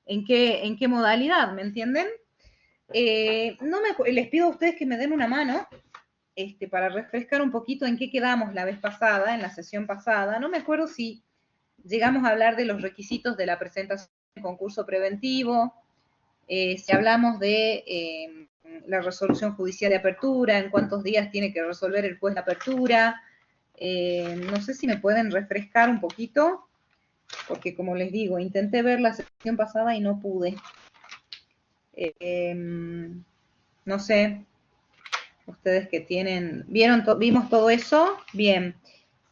en qué modalidad, ¿me entienden? Les pido a ustedes que me den una mano para refrescar un poquito en qué quedamos la vez pasada, en la sesión pasada. No me acuerdo si llegamos a hablar de los requisitos de la presentación del concurso preventivo, si hablamos de la resolución judicial de apertura, en cuántos días tiene que resolver el juez de apertura. No sé si me pueden refrescar un poquito, porque como les digo, intenté ver la sesión pasada y no pude. No sé, ustedes que tienen, vimos todo eso, bien.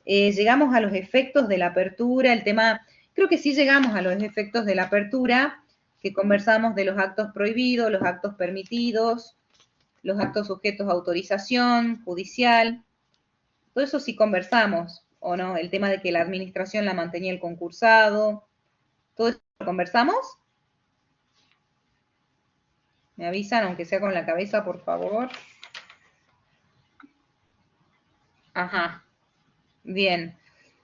Llegamos a los efectos de la apertura, el tema, creo que sí llegamos a los efectos de la apertura, que conversamos de los actos prohibidos, los actos permitidos, los actos sujetos a autorización judicial, todo eso sí conversamos, ¿o no? El tema de que la administración la mantenía el concursado, todo eso lo conversamos. Me avisan, aunque sea con la cabeza, por favor. Ajá, bien.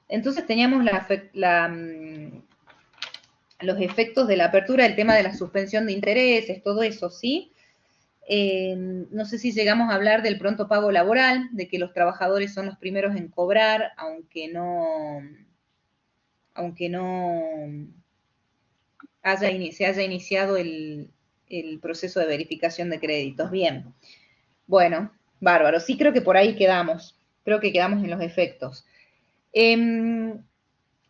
Entonces teníamos los efectos de la apertura, el tema de la suspensión de intereses, todo eso, ¿sí? No sé si llegamos a hablar del pronto pago laboral, de que los trabajadores son los primeros en cobrar, aunque no se haya iniciado el proceso de verificación de créditos. Bien, bueno, bárbaro. Sí, creo que por ahí quedamos. Creo que quedamos en los efectos.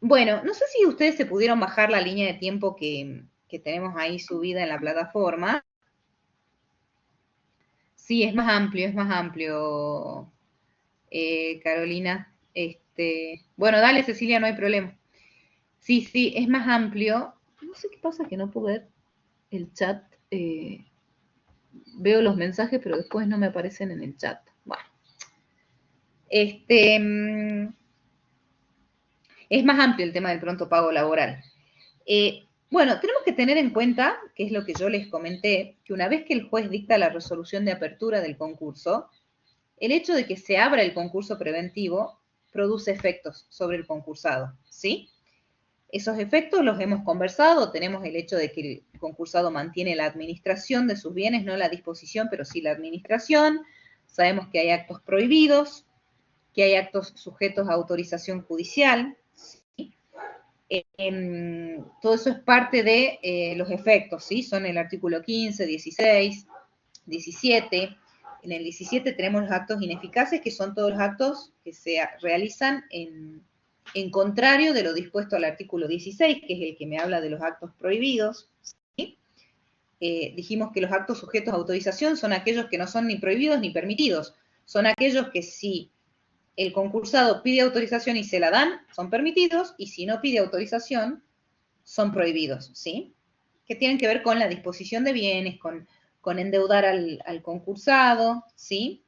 Bueno, no sé si ustedes se pudieron bajar la línea de tiempo que tenemos ahí subida en la plataforma. Sí, es más amplio, Carolina. Bueno, dale, Cecilia, no hay problema. Sí, sí, es más amplio. No sé qué pasa que no puedo ver el chat. Veo los mensajes, pero después no me aparecen en el chat. Bueno, es más amplio el tema del pronto pago laboral. Bueno, tenemos que tener en cuenta, que es lo que yo les comenté, que una vez que el juez dicta la resolución de apertura del concurso, el hecho de que se abra el concurso preventivo produce efectos sobre el concursado, ¿sí? Esos efectos los hemos conversado, tenemos el hecho de que el concursado mantiene la administración de sus bienes, no la disposición, pero sí la administración. Sabemos que hay actos prohibidos, que hay actos sujetos a autorización judicial. ¿Sí? Todo eso es parte de los efectos, ¿sí? Son el artículo 15, 16, 17. En el 17 tenemos los actos ineficaces, que son todos los actos que se realizan en contrario de lo dispuesto al artículo 16, que es el que me habla de los actos prohibidos. ¿Sí? Dijimos que los actos sujetos a autorización son aquellos que no son ni prohibidos ni permitidos. Son aquellos que si el concursado pide autorización y se la dan, son permitidos, y si no pide autorización, son prohibidos, ¿sí? Que tienen que ver con la disposición de bienes, con endeudar al concursado, ¿sí?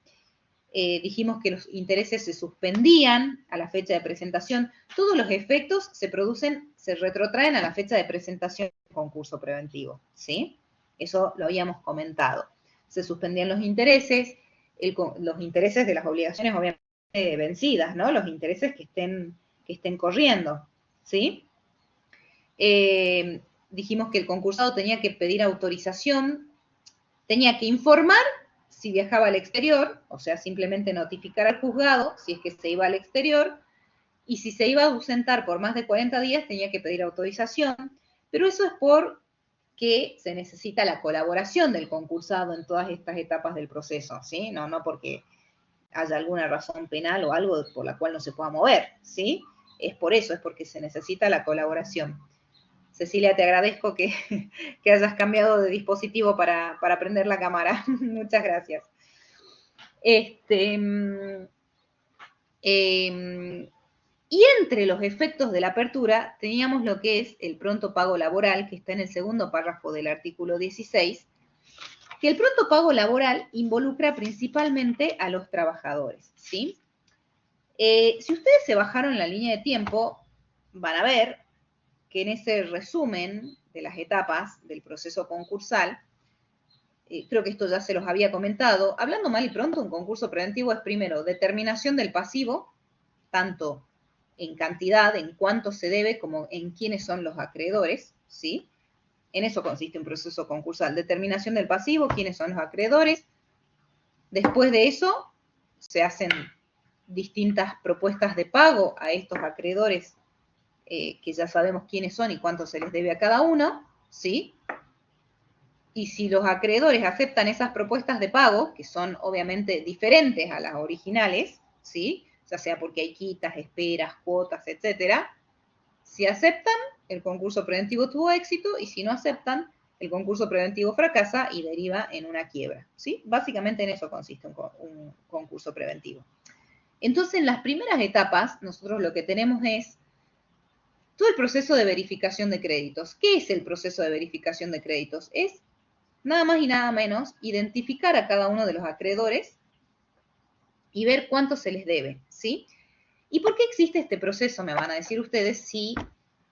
Dijimos que los intereses se suspendían a la fecha de presentación. Todos los efectos se producen, se retrotraen a la fecha de presentación del concurso preventivo, ¿sí? Eso lo habíamos comentado. Se suspendían los intereses de las obligaciones obviamente vencidas, ¿no? Los intereses que estén corriendo, ¿sí? Dijimos que el concursado tenía que pedir autorización, tenía que informar si viajaba al exterior, o sea, simplemente notificar al juzgado si es que se iba al exterior, y si se iba a ausentar por más de 40 días tenía que pedir autorización, pero eso es porque se necesita la colaboración del concursado en todas estas etapas del proceso, ¿sí? No porque haya alguna razón penal o algo por la cual no se pueda mover, ¿sí? Es por eso, es porque se necesita la colaboración. Cecilia, te agradezco que hayas cambiado de dispositivo para prender la cámara. Muchas gracias. Y entre los efectos de la apertura teníamos lo que es el pronto pago laboral, que está en el segundo párrafo del artículo 16, que el pronto pago laboral involucra principalmente a los trabajadores, ¿sí? Si ustedes se bajaron la línea de tiempo, van a ver que en ese resumen de las etapas del proceso concursal, creo que esto ya se los había comentado, hablando mal y pronto, un concurso preventivo es primero determinación del pasivo, tanto en cantidad, en cuánto se debe, como en quiénes son los acreedores, ¿sí? En eso consiste un proceso concursal. Determinación del pasivo, quiénes son los acreedores. Después de eso, se hacen distintas propuestas de pago a estos acreedores, que ya sabemos quiénes son y cuánto se les debe a cada uno, ¿sí? Y si los acreedores aceptan esas propuestas de pago, que son obviamente diferentes a las originales, ¿sí? Ya sea porque hay quitas, esperas, cuotas, etcétera. Si aceptan, el concurso preventivo tuvo éxito, y si no aceptan, el concurso preventivo fracasa y deriva en una quiebra, ¿sí? Básicamente en eso consiste un concurso preventivo. Entonces, en las primeras etapas, nosotros lo que tenemos es todo el proceso de verificación de créditos. ¿Qué es el proceso de verificación de créditos? Es nada más y nada menos identificar a cada uno de los acreedores y ver cuánto se les debe, ¿sí? ¿Y por qué existe este proceso? Me van a decir ustedes, si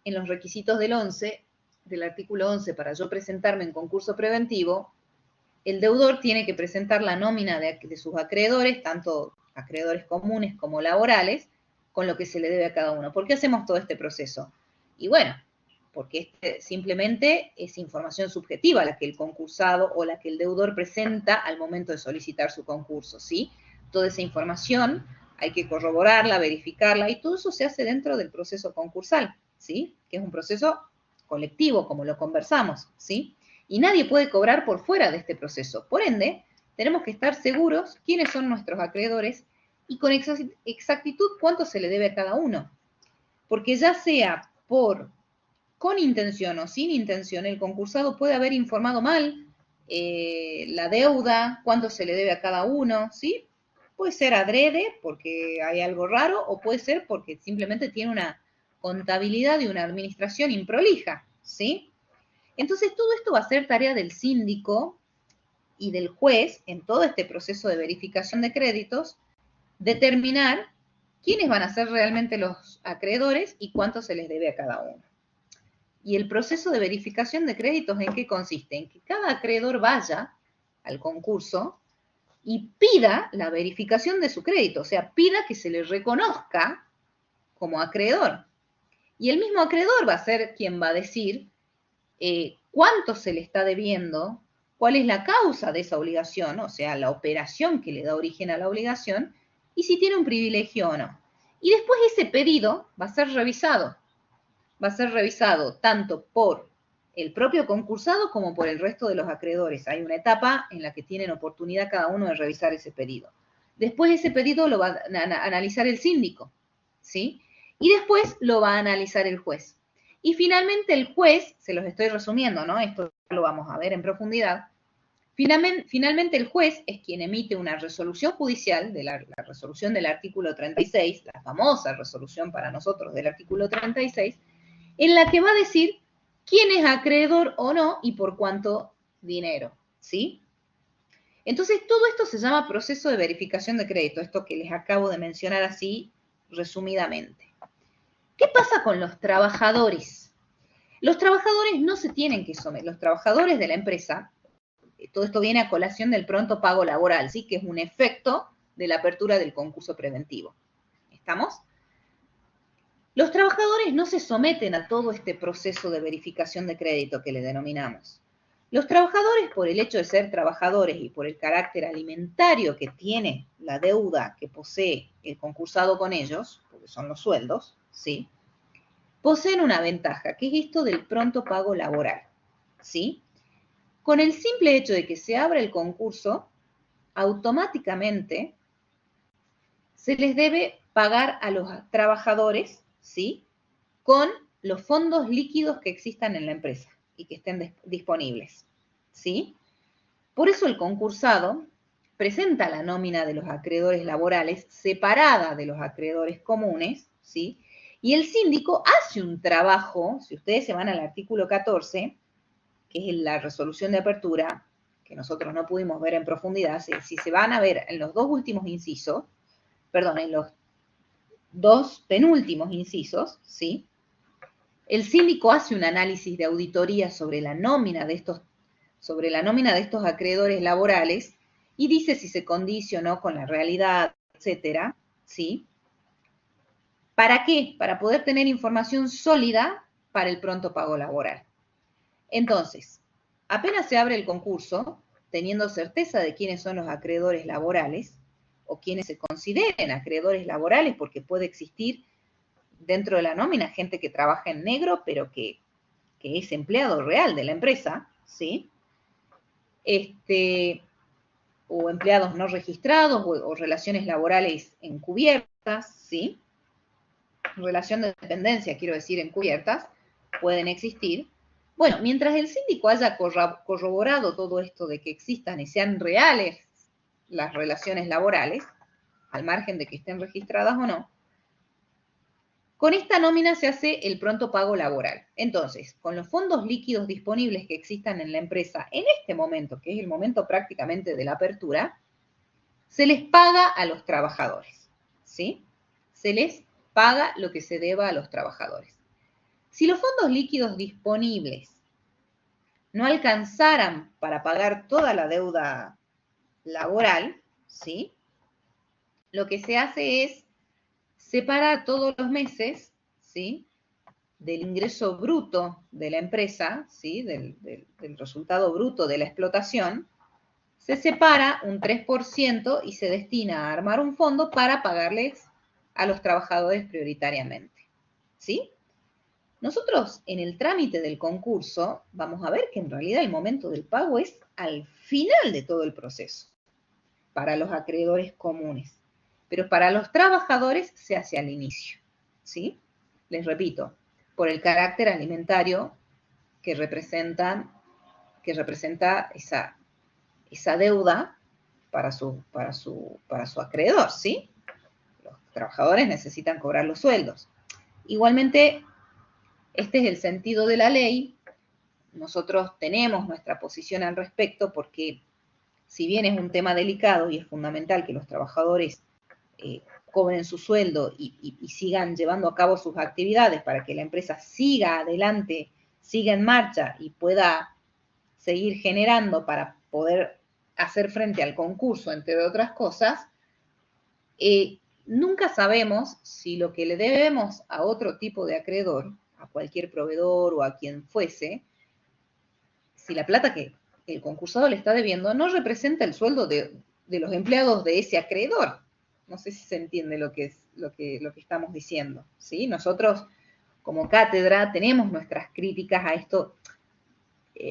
en los requisitos del artículo 11, para yo presentarme en concurso preventivo, el deudor tiene que presentar la nómina de sus acreedores, tanto acreedores comunes como laborales, con lo que se le debe a cada uno. ¿Por qué hacemos todo este proceso? Y bueno, porque simplemente es información subjetiva la que el concursado o la que el deudor presenta al momento de solicitar su concurso, ¿sí? Toda esa información hay que corroborarla, verificarla, y todo eso se hace dentro del proceso concursal, ¿sí? Que es un proceso colectivo, como lo conversamos, ¿sí? Y nadie puede cobrar por fuera de este proceso. Por ende, tenemos que estar seguros quiénes son nuestros acreedores y con exactitud cuánto se le debe a cada uno. Porque ya sea con intención o sin intención, el concursado puede haber informado mal la deuda, cuánto se le debe a cada uno, ¿sí? Puede ser adrede, porque hay algo raro, o puede ser porque simplemente tiene una contabilidad y una administración improlija, ¿sí? Entonces, todo esto va a ser tarea del síndico y del juez en todo este proceso de verificación de créditos, determinar quiénes van a ser realmente los acreedores y cuánto se les debe a cada uno. Y el proceso de verificación de créditos, ¿en qué consiste? En que cada acreedor vaya al concurso y pida la verificación de su crédito, o sea, pida que se le reconozca como acreedor. Y el mismo acreedor va a ser quien va a decir cuánto se le está debiendo, cuál es la causa de esa obligación, o sea, la operación que le da origen a la obligación, y si tiene un privilegio o no. Y después ese pedido va a ser revisado. Va a ser revisado tanto por el propio concursado como por el resto de los acreedores. Hay una etapa en la que tienen oportunidad cada uno de revisar ese pedido. Después ese pedido lo va a analizar el síndico, ¿sí? Y después lo va a analizar el juez. Y finalmente el juez, se los estoy resumiendo, ¿no? Esto lo vamos a ver en profundidad. Finalmente el juez es quien emite una resolución judicial, de la resolución del artículo 36, la famosa resolución para nosotros del artículo 36, en la que va a decir quién es acreedor o no y por cuánto dinero, ¿sí? Entonces, todo esto se llama proceso de verificación de crédito, esto que les acabo de mencionar así resumidamente. ¿Qué pasa con los trabajadores? Los trabajadores no se tienen que someter, los trabajadores de la empresa, todo esto viene a colación del pronto pago laboral, ¿sí? Que es un efecto de la apertura del concurso preventivo. ¿Estamos? Los trabajadores no se someten a todo este proceso de verificación de crédito que le denominamos. Los trabajadores, por el hecho de ser trabajadores y por el carácter alimentario que tiene la deuda que posee el concursado con ellos, porque son los sueldos, ¿sí? Poseen una ventaja, que es esto del pronto pago laboral, ¿sí? Con el simple hecho de que se abra el concurso, automáticamente se les debe pagar a los trabajadores, ¿sí? Con los fondos líquidos que existan en la empresa y que estén disponibles, ¿sí? Por eso el concursado presenta la nómina de los acreedores laborales separada de los acreedores comunes, ¿sí? Y el síndico hace un trabajo, si ustedes se van al artículo 14, que es la resolución de apertura, que nosotros no pudimos ver en profundidad, si se van a ver en los dos últimos incisos, perdón, en los dos penúltimos incisos, ¿sí? El síndico hace un análisis de auditoría sobre la nómina de estos acreedores laborales y dice si se condicionó con la realidad, etcétera, ¿sí? ¿Para qué? Para poder tener información sólida para el pronto pago laboral. Entonces, apenas se abre el concurso, teniendo certeza de quiénes son los acreedores laborales, o quienes se consideren acreedores laborales, porque puede existir dentro de la nómina gente que trabaja en negro, pero que es empleado real de la empresa, ¿sí? O empleados no registrados, o relaciones laborales encubiertas, ¿sí? Relación de dependencia, quiero decir, encubiertas, pueden existir. Bueno, mientras el síndico haya corroborado todo esto de que existan y sean reales las relaciones laborales, al margen de que estén registradas o no, con esta nómina se hace el pronto pago laboral. Entonces, con los fondos líquidos disponibles que existan en la empresa en este momento, que es el momento prácticamente de la apertura, se les paga a los trabajadores, ¿sí? Se les paga lo que se deba a los trabajadores. Si los fondos líquidos disponibles no alcanzaran para pagar toda la deuda laboral, ¿sí? Lo que se hace es separar todos los meses, ¿sí? Del ingreso bruto de la empresa, ¿sí? Del resultado bruto de la explotación, se separa un 3% y se destina a armar un fondo para pagarles a los trabajadores prioritariamente, ¿sí? Nosotros en el trámite del concurso vamos a ver que en realidad el momento del pago es al final de todo el proceso, para los acreedores comunes, pero para los trabajadores se hace al inicio, ¿sí? Les repito, por el carácter alimentario que representa esa deuda para su acreedor, ¿sí? Los trabajadores necesitan cobrar los sueldos. Igualmente, este es el sentido de la ley. Nosotros tenemos nuestra posición al respecto porque, si bien es un tema delicado y es fundamental que los trabajadores cobren su sueldo y sigan llevando a cabo sus actividades para que la empresa siga adelante, siga en marcha y pueda seguir generando para poder hacer frente al concurso, entre otras cosas, nunca sabemos si lo que le debemos a otro tipo de acreedor, a cualquier proveedor o a quien fuese, si la plata que el concursado le está debiendo no representa el sueldo de los empleados de ese acreedor. No sé si se entiende lo que estamos diciendo, ¿sí? Nosotros, como cátedra, tenemos nuestras críticas a esto.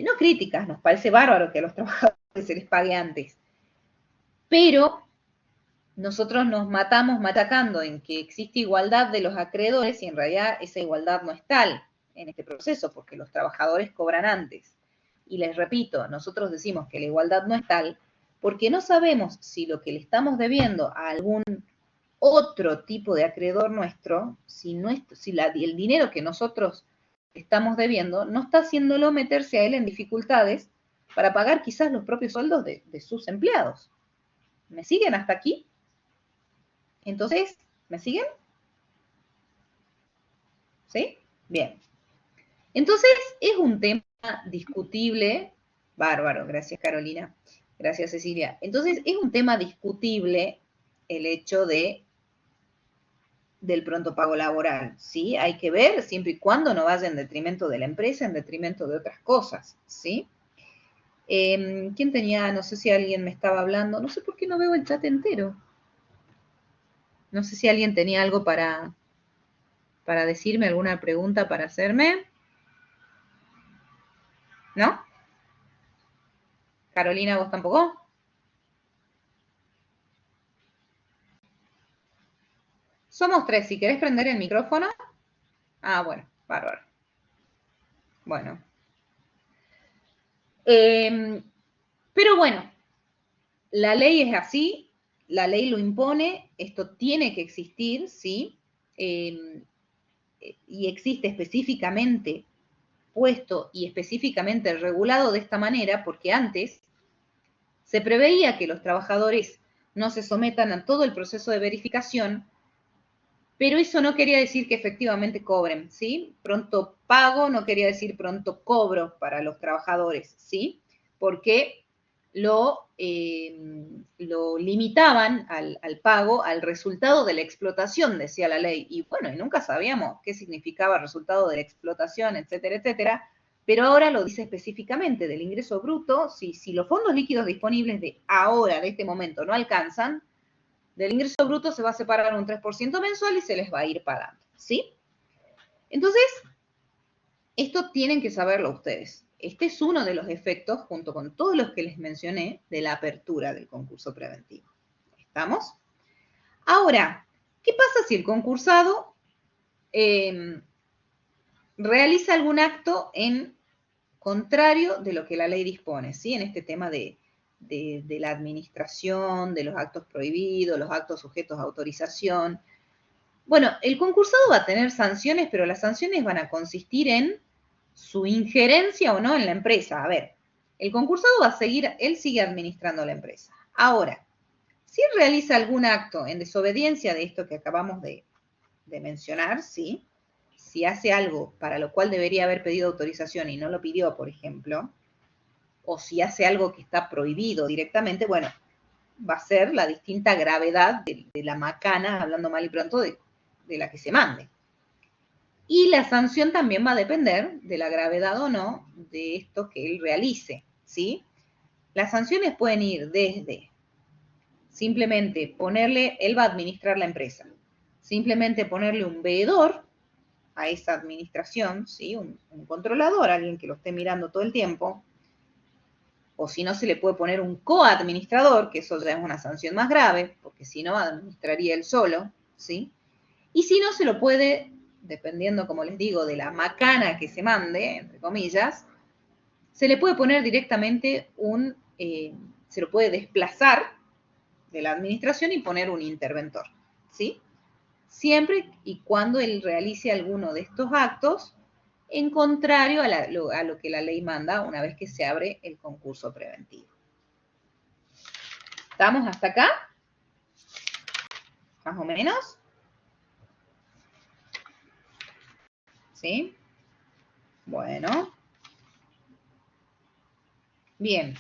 No críticas, nos parece bárbaro que a los trabajadores se les pague antes, pero nosotros nos matamos matacando en que existe igualdad de los acreedores y en realidad esa igualdad no es tal en este proceso porque los trabajadores cobran antes. Y les repito, nosotros decimos que la igualdad no es tal porque no sabemos si lo que le estamos debiendo a algún otro tipo de acreedor nuestro, si el dinero que nosotros estamos debiendo no está haciéndolo meterse a él en dificultades para pagar quizás los propios sueldos de sus empleados. ¿Me siguen hasta aquí? Entonces, ¿me siguen? ¿Sí? Bien. Entonces, es un tema discutible. Bárbaro, gracias Carolina. Gracias Cecilia. Entonces, es un tema discutible el hecho del pronto pago laboral, ¿sí? Hay que ver siempre y cuando no vaya en detrimento de la empresa, en detrimento de otras cosas, ¿sí? ¿Quién tenía? No sé si alguien me estaba hablando. No sé por qué no veo el chat entero. No sé si alguien tenía algo para decirme, alguna pregunta para hacerme. ¿No? Carolina, ¿vos tampoco? Somos tres. Si querés prender el micrófono. Ah, bueno, bárbaro. Bueno. Pero bueno, la ley es así, la ley lo impone, esto tiene que existir, ¿sí? Y existe específicamente puesto y específicamente regulado de esta manera porque antes se preveía que los trabajadores no se sometan a todo el proceso de verificación, pero eso no quería decir que efectivamente cobren, ¿sí? Pronto pago no quería decir pronto cobro para los trabajadores, ¿sí? Porque lo limitaban al pago, al resultado de la explotación, decía la ley. Y bueno, y nunca sabíamos qué significaba resultado de la explotación, etcétera, etcétera, Pero ahora lo dice específicamente del ingreso bruto, si los fondos líquidos disponibles de ahora, de este momento, no alcanzan, del ingreso bruto se va a separar un 3% mensual y se les va a ir pagando, ¿sí? Entonces, esto tienen que saberlo ustedes. Este es uno de los efectos, junto con todos los que les mencioné, de la apertura del concurso preventivo. ¿Estamos? Ahora, ¿qué pasa si el concursado realiza algún acto en contrario de lo que la ley dispone, ¿sí? En este tema de la administración, de los actos prohibidos, los actos sujetos a autorización. Bueno, el concursado va a tener sanciones, pero las sanciones van a consistir en su injerencia o no en la empresa. A ver, el concursado va a seguir, él sigue administrando la empresa. Ahora, si él realiza algún acto en desobediencia de esto que acabamos de mencionar, ¿sí? Si hace algo para lo cual debería haber pedido autorización y no lo pidió, por ejemplo, o si hace algo que está prohibido directamente, bueno, va a ser la distinta gravedad de la macana, hablando mal y pronto, de la que se mande. Y la sanción también va a depender de la gravedad o no de esto que él realice, ¿sí? Las sanciones pueden ir desde simplemente ponerle, él va a administrar la empresa, simplemente ponerle un veedor a esa administración, ¿sí? Un controlador, alguien que lo esté mirando todo el tiempo, o si no se le puede poner un coadministrador, que eso ya es una sanción más grave, porque si no administraría él solo, ¿sí? Y si no se lo puede, dependiendo, como les digo, de la macana que se mande, entre comillas, se le puede poner directamente se lo puede desplazar de la administración y poner un interventor, ¿sí? Siempre y cuando él realice alguno de estos actos en contrario a lo que la ley manda una vez que se abre el concurso preventivo. ¿Estamos hasta acá? ¿Más o menos? ¿Sí? Bueno. Bien.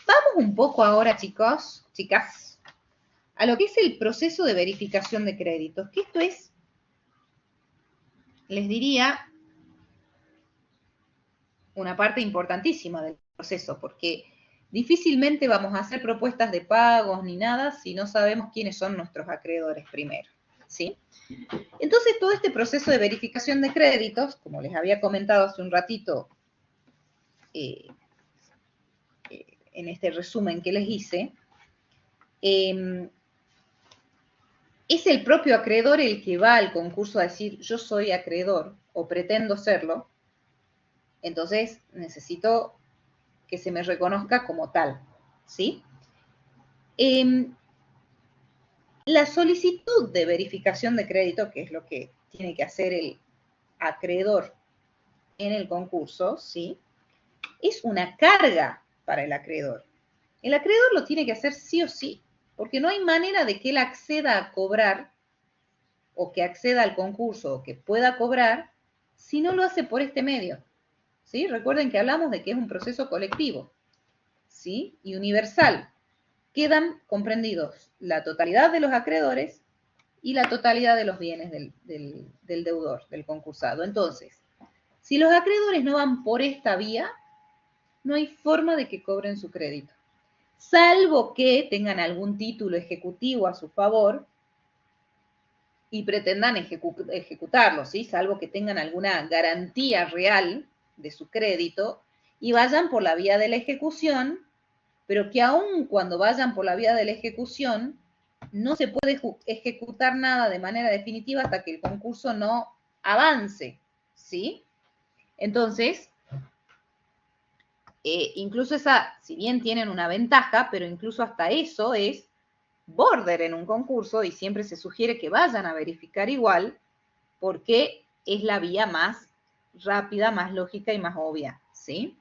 Vamos un poco ahora, chicos, chicas, a lo que es el proceso de verificación de créditos, que esto es, les diría, una parte importantísima del proceso, porque difícilmente vamos a hacer propuestas de pagos ni nada si no sabemos quiénes son nuestros acreedores primero, ¿sí? Entonces, todo este proceso de verificación de créditos, como les había comentado hace un ratito en este resumen que les hice, es el propio acreedor el que va al concurso a decir, yo soy acreedor o pretendo serlo, entonces necesito que se me reconozca como tal, ¿sí? La solicitud de verificación de crédito, que es lo que tiene que hacer el acreedor en el concurso, ¿sí? Es una carga para el acreedor. El acreedor lo tiene que hacer sí o sí, porque no hay manera de que él acceda a cobrar o que acceda al concurso o que pueda cobrar si no lo hace por este medio. ¿Sí? Recuerden que hablamos de que es un proceso colectivo, ¿sí? Y universal. Quedan comprendidos la totalidad de los acreedores y la totalidad de los bienes del deudor, del concursado. Entonces, si los acreedores no van por esta vía, no hay forma de que cobren su crédito, salvo que tengan algún título ejecutivo a su favor y pretendan ejecutarlo, ¿sí? Salvo que tengan alguna garantía real de su crédito y vayan por la vía de la ejecución, pero que aun cuando vayan por la vía de la ejecución, no se puede ejecutar nada de manera definitiva hasta que el concurso no avance, ¿sí? Entonces, incluso si bien tienen una ventaja, pero incluso hasta eso es border en un concurso y siempre se sugiere que vayan a verificar igual porque es la vía más rápida, más lógica y más obvia, ¿sí?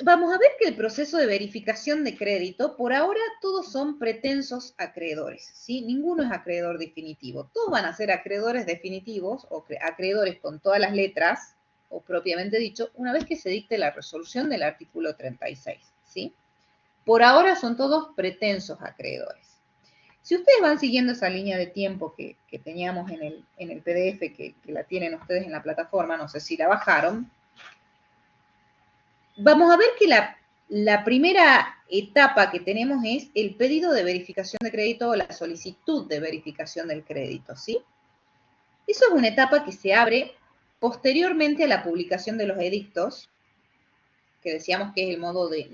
Vamos a ver que el proceso de verificación de crédito, por ahora todos son pretensos acreedores, ¿sí? Ninguno es acreedor definitivo. Todos van a ser acreedores definitivos o acreedores con todas las letras, o propiamente dicho, una vez que se dicte la resolución del artículo 36, ¿sí? Por ahora son todos pretensos acreedores. Si ustedes van siguiendo esa línea de tiempo que teníamos en el PDF, que la tienen ustedes en la plataforma, no sé si la bajaron, vamos a ver que la primera etapa que tenemos es el pedido de verificación de crédito o la solicitud de verificación del crédito, ¿sí? Eso es una etapa que se abre posteriormente a la publicación de los edictos, que decíamos que es el modo de,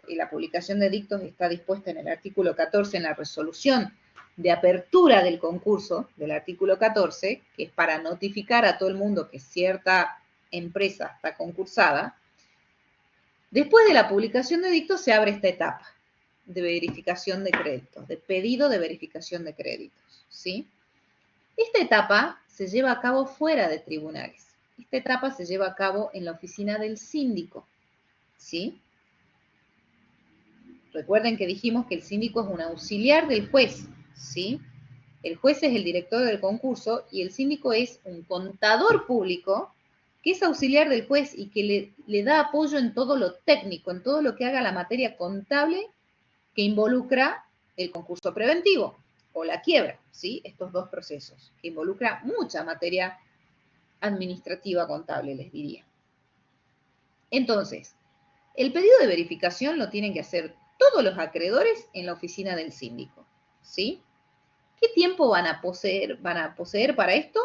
la publicación de edictos está dispuesta en el artículo 14 en la resolución de apertura del concurso del artículo 14, que es para notificar a todo el mundo que cierta empresa está concursada. Después de la publicación de edictos se abre esta etapa de verificación de créditos, de pedido de verificación de créditos, ¿sí? Esta etapa se lleva a cabo fuera de tribunales. Esta etapa se lleva a cabo en la oficina del síndico, ¿sí? Recuerden que dijimos que el síndico es un auxiliar del juez, ¿sí? El juez es el director del concurso y el síndico es un contador público que es auxiliar del juez y que le da apoyo en todo lo técnico, en todo lo que haga la materia contable que involucra el concurso preventivo o la quiebra, ¿sí? Estos dos procesos, que involucra mucha materia administrativa contable, les diría. Entonces, el pedido de verificación lo tienen que hacer todos los acreedores en la oficina del síndico, ¿sí? ¿Qué tiempo van a poseer para esto?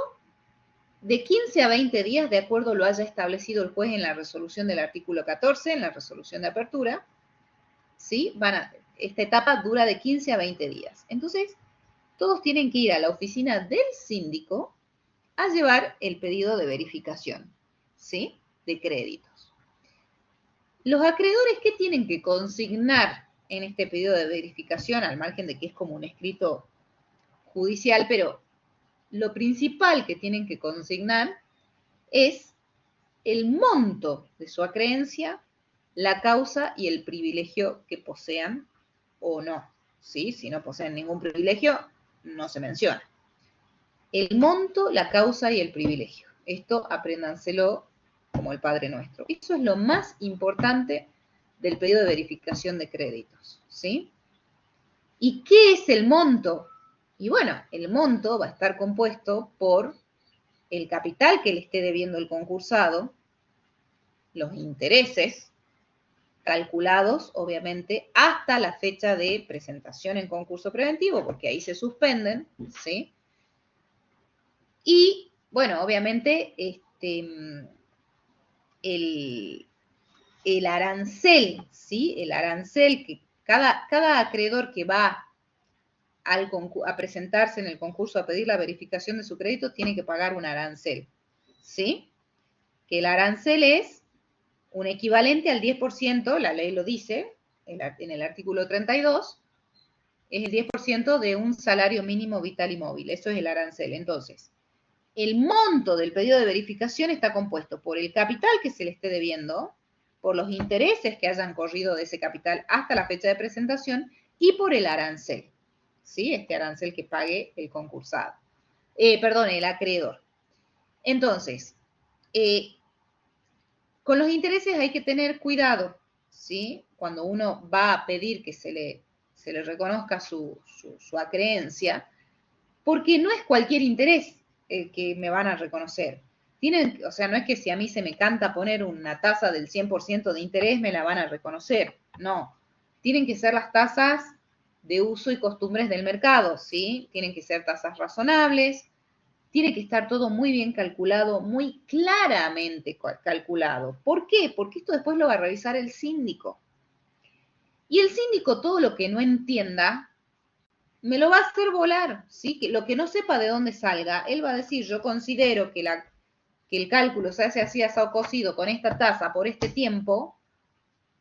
De 15 a 20 días, de acuerdo a lo haya establecido el juez en la resolución del artículo 14, en la resolución de apertura, ¿sí? Esta etapa dura de 15 a 20 días. Entonces, todos tienen que ir a la oficina del síndico a llevar el pedido de verificación, ¿sí? De créditos. Los acreedores, ¿qué tienen que consignar en este pedido de verificación? Al margen de que es como un escrito judicial, pero lo principal que tienen que consignar es el monto de su acreencia, la causa y el privilegio que posean o no, ¿sí? Si no poseen ningún privilegio, no se menciona. El monto, la causa y el privilegio. Esto apréndanselo como el Padre Nuestro. Eso es lo más importante del pedido de verificación de créditos, ¿sí? ¿Y qué es el monto? Y bueno, el monto va a estar compuesto por el capital que le esté debiendo el concursado, los intereses, calculados, obviamente, hasta la fecha de presentación en concurso preventivo, porque ahí se suspenden, ¿sí? Y, bueno, obviamente, el arancel, ¿sí? El arancel que cada acreedor que va a presentarse en el concurso a pedir la verificación de su crédito tiene que pagar un arancel, ¿sí? Que el arancel es un equivalente al 10%, la ley lo dice, en el artículo 32, es el 10% de un salario mínimo vital y móvil, eso es el arancel. Entonces, el monto del pedido de verificación está compuesto por el capital que se le esté debiendo, por los intereses que hayan corrido de ese capital hasta la fecha de presentación y por el arancel, ¿sí? Este arancel que pague el concursado, el acreedor. Entonces, con los intereses hay que tener cuidado, ¿sí? Cuando uno va a pedir que se le reconozca su acreencia, porque no es cualquier interés el que me van a reconocer. O sea, no es que si a mí se me canta poner una tasa del 100% de interés, me la van a reconocer. No. Tienen que ser las tasas de uso y costumbres del mercado, ¿sí? Tienen que ser tasas razonables, tiene que estar todo muy bien calculado, muy claramente calculado. ¿Por qué? Porque esto después lo va a revisar el síndico. Y el síndico todo lo que no entienda, me lo va a hacer volar, ¿sí? Que lo que no sepa de dónde salga, él va a decir, yo considero que el cálculo se hace así asado cocido con esta tasa por este tiempo,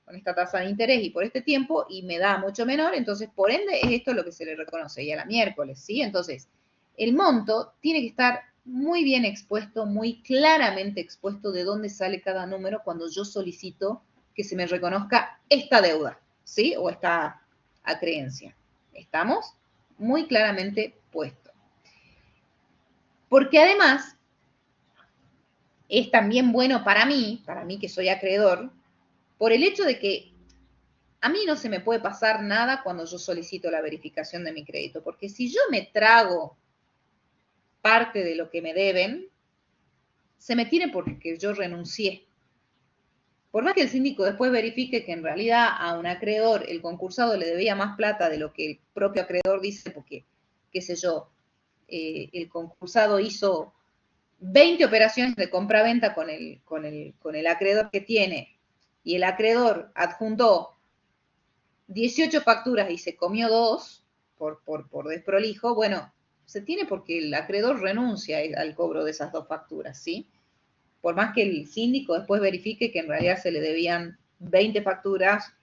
con esta tasa de interés y por este tiempo, y me da mucho menor, entonces por ende es esto lo que se le reconoce, y a la miércoles, ¿sí? Entonces, el monto tiene que estar muy bien expuesto, muy claramente expuesto de dónde sale cada número cuando yo solicito que se me reconozca esta deuda, ¿sí? O esta acreencia. ¿Estamos? Muy claramente puesto. Porque además es también bueno para mí que soy acreedor, por el hecho de que a mí no se me puede pasar nada cuando yo solicito la verificación de mi crédito, porque si yo me trago parte de lo que me deben, se me tiene porque yo renuncié. Por más que el síndico después verifique que en realidad a un acreedor el concursado le debía más plata de lo que el propio acreedor dice, porque, qué sé yo, el concursado hizo 20 operaciones de compra-venta con el acreedor que tiene y el acreedor adjuntó 18 facturas y se comió 2 por desprolijo, bueno, se tiene porque el acreedor renuncia al cobro de esas 2 facturas, ¿sí? Por más que el síndico después verifique que en realidad se le debían 20 facturas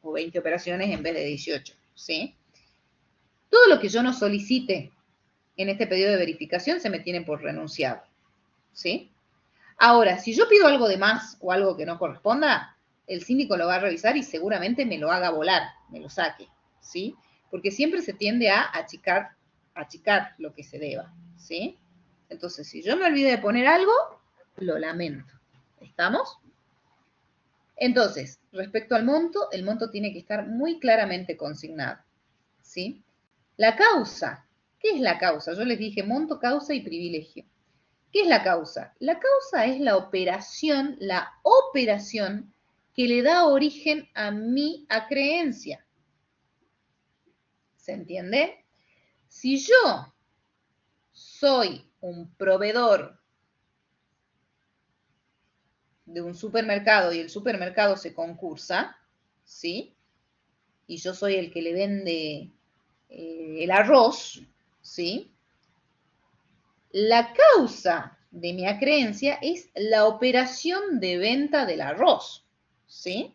o 20 operaciones en vez de 18, ¿sí? Todo lo que yo no solicite en este pedido de verificación se me tiene por renunciado, ¿sí? Ahora, si yo pido algo de más o algo que no corresponda, el síndico lo va a revisar y seguramente me lo haga volar, me lo saque, ¿sí? Porque siempre se tiende a achicar lo que se deba, ¿sí? Entonces, si yo me olvidé de poner algo, lo lamento. ¿Estamos? Entonces, respecto al monto, el monto tiene que estar muy claramente consignado, ¿sí? La causa, ¿qué es la causa? Yo les dije monto, causa y privilegio. ¿Qué es la causa? La causa es la operación que le da origen a mi acreencia. ¿Se entiende? Si yo soy un proveedor de un supermercado y el supermercado se concursa, ¿sí? Y yo soy el que le vende el arroz, ¿sí? La causa de mi acreencia es la operación de venta del arroz, ¿sí?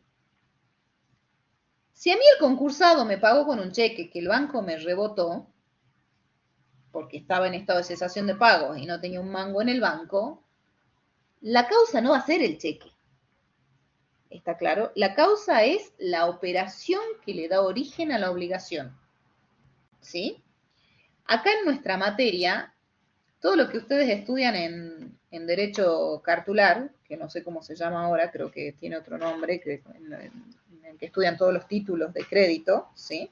Si a mí el concursado me pagó con un cheque que el banco me rebotó, porque estaba en estado de cesación de pagos y no tenía un mango en el banco, la causa no va a ser el cheque. ¿Está claro? La causa es la operación que le da origen a la obligación. ¿Sí? Acá en nuestra materia, todo lo que ustedes estudian en Derecho Cartular, que no sé cómo se llama ahora, creo que tiene otro nombre, en el que estudian todos los títulos de crédito, ¿sí?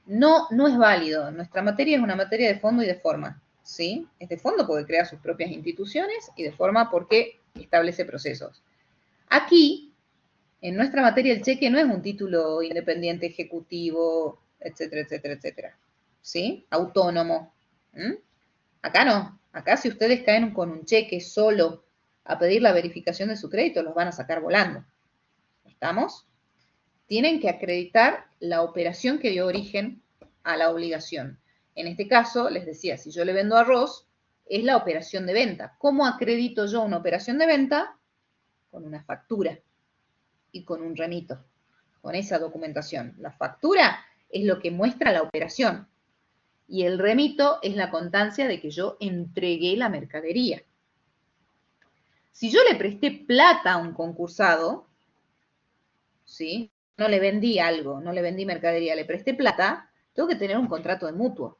No es válido. Nuestra materia es una materia de fondo y de forma, ¿sí? Es de fondo porque crea sus propias instituciones y de forma porque establece procesos. Aquí, en nuestra materia, el cheque no es un título independiente, ejecutivo, etcétera, etcétera, etcétera, ¿sí? Autónomo. ¿Mm? Acá no. Acá si ustedes caen con un cheque solo a pedir la verificación de su crédito, los van a sacar volando. ¿Estamos? Tienen que acreditar la operación que dio origen a la obligación. En este caso, les decía, si yo le vendo arroz, es la operación de venta. ¿Cómo acredito yo una operación de venta? Con una factura y con un remito, con esa documentación. La factura es lo que muestra la operación y el remito es la constancia de que yo entregué la mercadería. Si yo le presté plata a un concursado, ¿sí? No le vendí algo, no le vendí mercadería, le presté plata, tengo que tener un contrato de mutuo.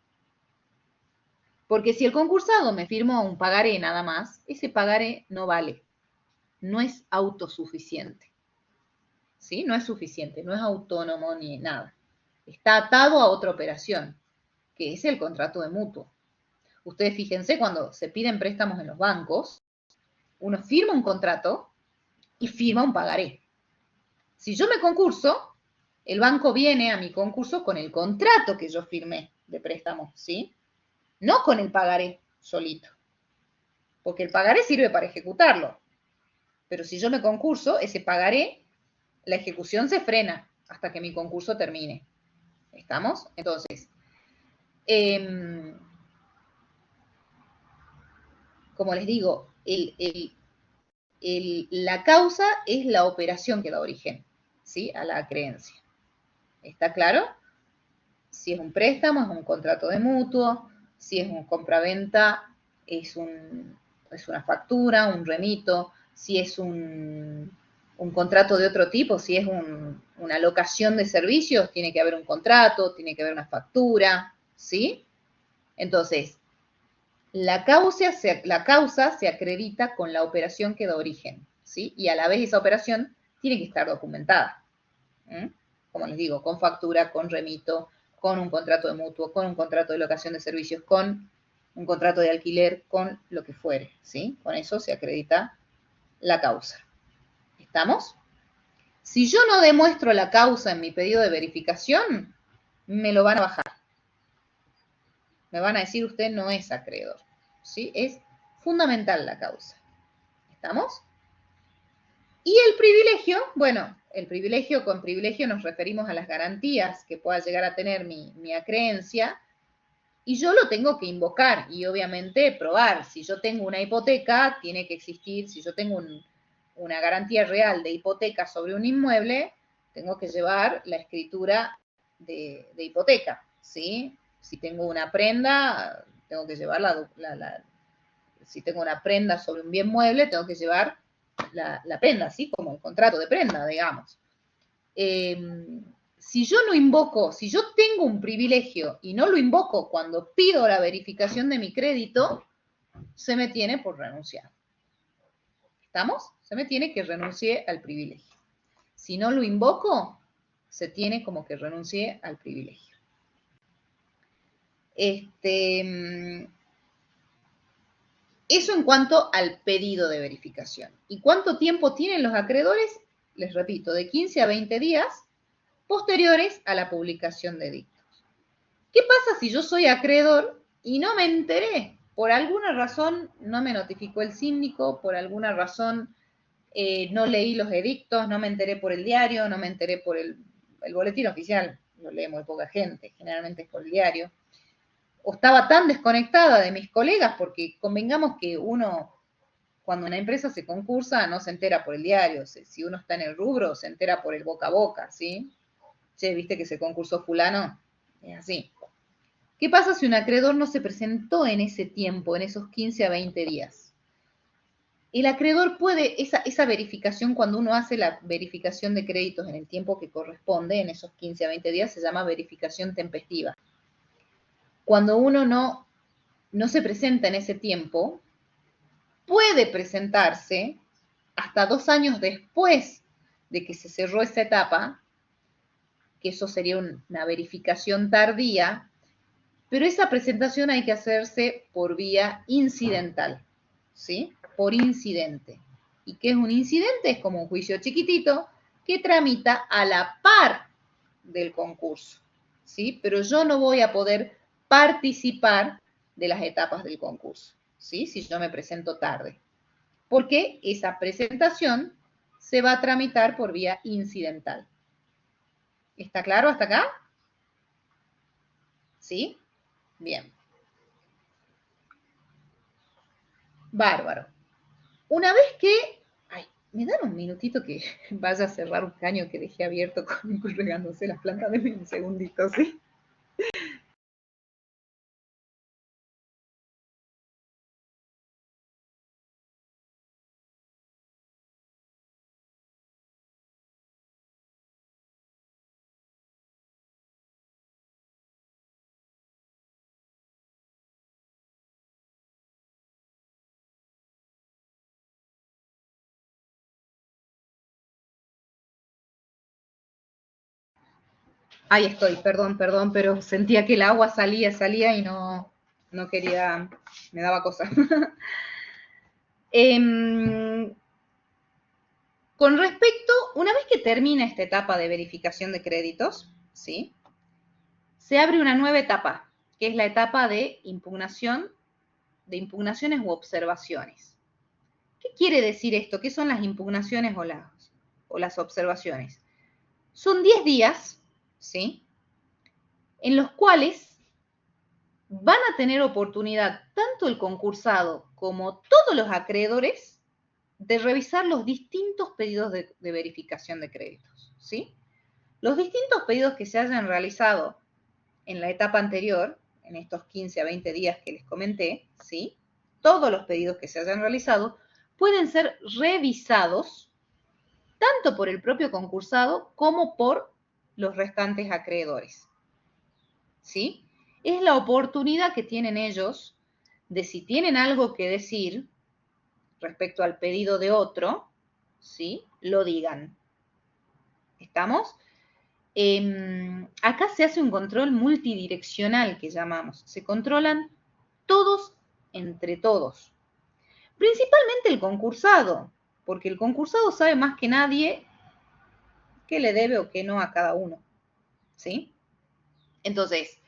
Porque si el concursado me firmó un pagaré nada más, ese pagaré no vale, no es autosuficiente. ¿Sí? No es suficiente, no es autónomo ni nada. Está atado a otra operación, que es el contrato de mutuo. Ustedes fíjense, cuando se piden préstamos en los bancos, uno firma un contrato y firma un pagaré. Si yo me concurso, el banco viene a mi concurso con el contrato que yo firmé de préstamo, ¿sí? No con el pagaré solito. Porque el pagaré sirve para ejecutarlo. Pero si yo me concurso, ese pagaré, la ejecución se frena hasta que mi concurso termine. ¿Estamos? Entonces, como les digo, la causa es la operación que da origen, ¿sí? A la creencia. ¿Está claro? Si es un préstamo, es un contrato de mutuo. Si es un compraventa, es una factura, un remito. Si es un contrato de otro tipo, si es una locación de servicios, tiene que haber un contrato, tiene que haber una factura, ¿sí? Entonces, la causa se acredita con la operación que da origen, ¿sí? Y a la vez esa operación tiene que estar documentada. Como les digo, con factura, con remito, con un contrato de mutuo, con un contrato de locación de servicios, con un contrato de alquiler, con lo que fuere, ¿sí? Con eso se acredita la causa. ¿Estamos? Si yo no demuestro la causa en mi pedido de verificación, me lo van a bajar. Me van a decir, usted no es acreedor, ¿sí? Es fundamental la causa. ¿Estamos? Y el privilegio, bueno, el privilegio, con privilegio nos referimos a las garantías que pueda llegar a tener mi acreencia, y yo lo tengo que invocar y obviamente probar. Si yo tengo una hipoteca, tiene que existir, si yo tengo una garantía real de hipoteca sobre un inmueble, tengo que llevar la escritura de hipoteca, ¿sí? Si tengo una prenda, tengo que llevar si tengo una prenda sobre un bien mueble, tengo que llevar la prenda, ¿sí? Como el contrato de prenda, digamos. Si yo no invoco, si yo tengo un privilegio y no lo invoco cuando pido la verificación de mi crédito, se me tiene por renunciar. ¿Estamos? Se me tiene que renuncie al privilegio. Si no lo invoco, se tiene como que renuncie al privilegio. Eso en cuanto al pedido de verificación. ¿Y cuánto tiempo tienen los acreedores? Les repito, de 15 a 20 días posteriores a la publicación de dictos. ¿Qué pasa si yo soy acreedor y no me enteré? Por alguna razón no me notificó el síndico, por alguna razón no leí los edictos, no me enteré por el diario, no me enteré por el boletín oficial, lo lee muy poca gente, generalmente es por el diario. O estaba tan desconectada de mis colegas, porque convengamos que uno, cuando una empresa se concursa, no se entera por el diario. Si uno está en el rubro, se entera por el boca a boca, ¿sí? Che, ¿viste que se concursó fulano? Es así. ¿Qué pasa si un acreedor no se presentó en ese tiempo, en esos 15 a 20 días? El acreedor puede, esa verificación, cuando uno hace la verificación de créditos en el tiempo que corresponde, en esos 15 a 20 días, se llama verificación tempestiva. Cuando uno no se presenta en ese tiempo, puede presentarse hasta 2 años después de que se cerró esa etapa, que eso sería una verificación tardía, pero esa presentación hay que hacerse por vía incidental, ¿sí? Por incidente. ¿Y qué es un incidente? Es como un juicio chiquitito que tramita a la par del concurso, ¿sí? Pero yo no voy a poder participar de las etapas del concurso, ¿sí? Si yo me presento tarde. Porque esa presentación se va a tramitar por vía incidental. ¿Está claro hasta acá? ¿Sí? Bien. Bárbaro. Una vez que... Ay, me dan un minutito que vaya a cerrar un caño que dejé abierto con regándose las plantas de un segundito, ¿sí? Ahí estoy, perdón, pero sentía que el agua salía y no quería, me daba cosa. Con respecto, una vez que termina esta etapa de verificación de créditos, ¿sí? Se abre una nueva etapa, que es la etapa de impugnación, de impugnaciones u observaciones. ¿Qué quiere decir esto? ¿Qué son las impugnaciones o las observaciones? Son 10 días, ¿sí? En los cuales van a tener oportunidad tanto el concursado como todos los acreedores de revisar los distintos pedidos de verificación de créditos, ¿sí? Los distintos pedidos que se hayan realizado en la etapa anterior, en estos 15 a 20 días que les comenté, ¿sí? Todos los pedidos que se hayan realizado pueden ser revisados tanto por el propio concursado como por los restantes acreedores, ¿sí? Es la oportunidad que tienen ellos de, si tienen algo que decir respecto al pedido de otro, ¿sí? Lo digan. ¿Estamos? Acá se hace un control multidireccional que llamamos. Se controlan todos entre todos. Principalmente el concursado, porque el concursado sabe más que nadie qué le debe o qué no a cada uno. ¿Sí? Entonces,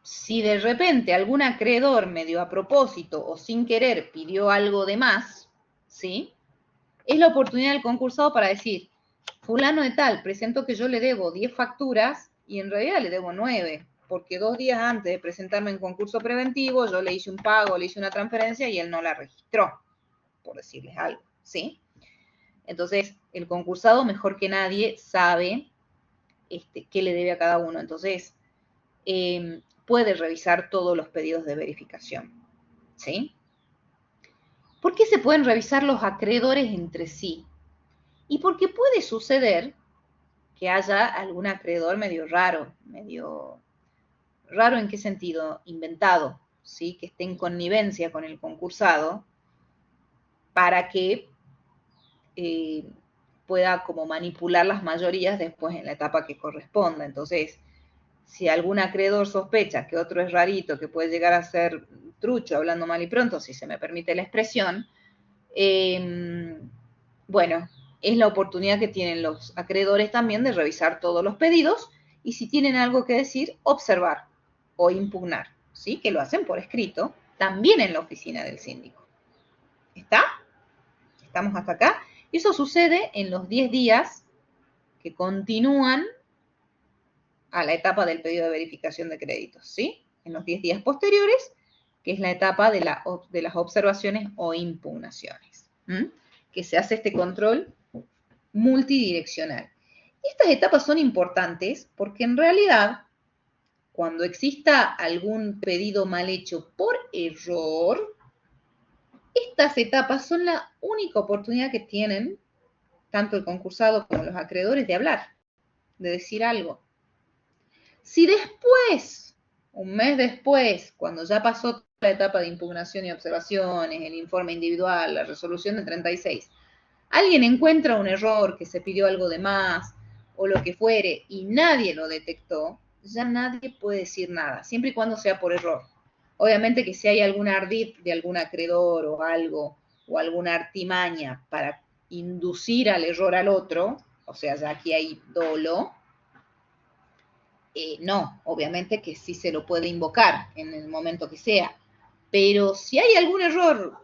si de repente algún acreedor medio a propósito o sin querer pidió algo de más, ¿sí? Es la oportunidad del concursado para decir, fulano de tal, presento que yo le debo 10 facturas y en realidad le debo 9, porque 2 días antes de presentarme en concurso preventivo yo le hice un pago, le hice una transferencia y él no la registró, por decirles algo, ¿sí? Entonces, el concursado mejor que nadie sabe qué le debe a cada uno. Entonces, puede revisar todos los pedidos de verificación, ¿sí? ¿Por qué se pueden revisar los acreedores entre sí? Y porque puede suceder que haya algún acreedor medio raro ¿en qué sentido? Inventado, ¿sí? Que esté en connivencia con el concursado para que pueda como manipular las mayorías después en la etapa que corresponda. Entonces, si algún acreedor sospecha que otro es rarito, que puede llegar a ser trucho, hablando mal y pronto, si se me permite la expresión, bueno, es la oportunidad que tienen los acreedores también de revisar todos los pedidos y si tienen algo que decir, observar o impugnar, ¿sí? Que lo hacen por escrito, también en la oficina del síndico. ¿Está? ¿Estamos hasta acá? Eso sucede en los 10 días que continúan a la etapa del pedido de verificación de créditos, ¿sí? En los 10 días posteriores, que es la etapa de las observaciones o impugnaciones, que se hace este control multidireccional. Estas etapas son importantes porque en realidad, cuando exista algún pedido mal hecho por error, estas etapas son la única oportunidad que tienen tanto el concursado como los acreedores de hablar, de decir algo. Si después, un mes después, cuando ya pasó la etapa de impugnación y observaciones, el informe individual, la resolución de 36, alguien encuentra un error, que se pidió algo de más o lo que fuere y nadie lo detectó, ya nadie puede decir nada, siempre y cuando sea por error. Obviamente que si hay algún ardid de algún acreedor o algo, o alguna artimaña para inducir al error al otro, o sea, ya aquí hay dolo, no, obviamente que sí se lo puede invocar en el momento que sea, pero si hay algún error,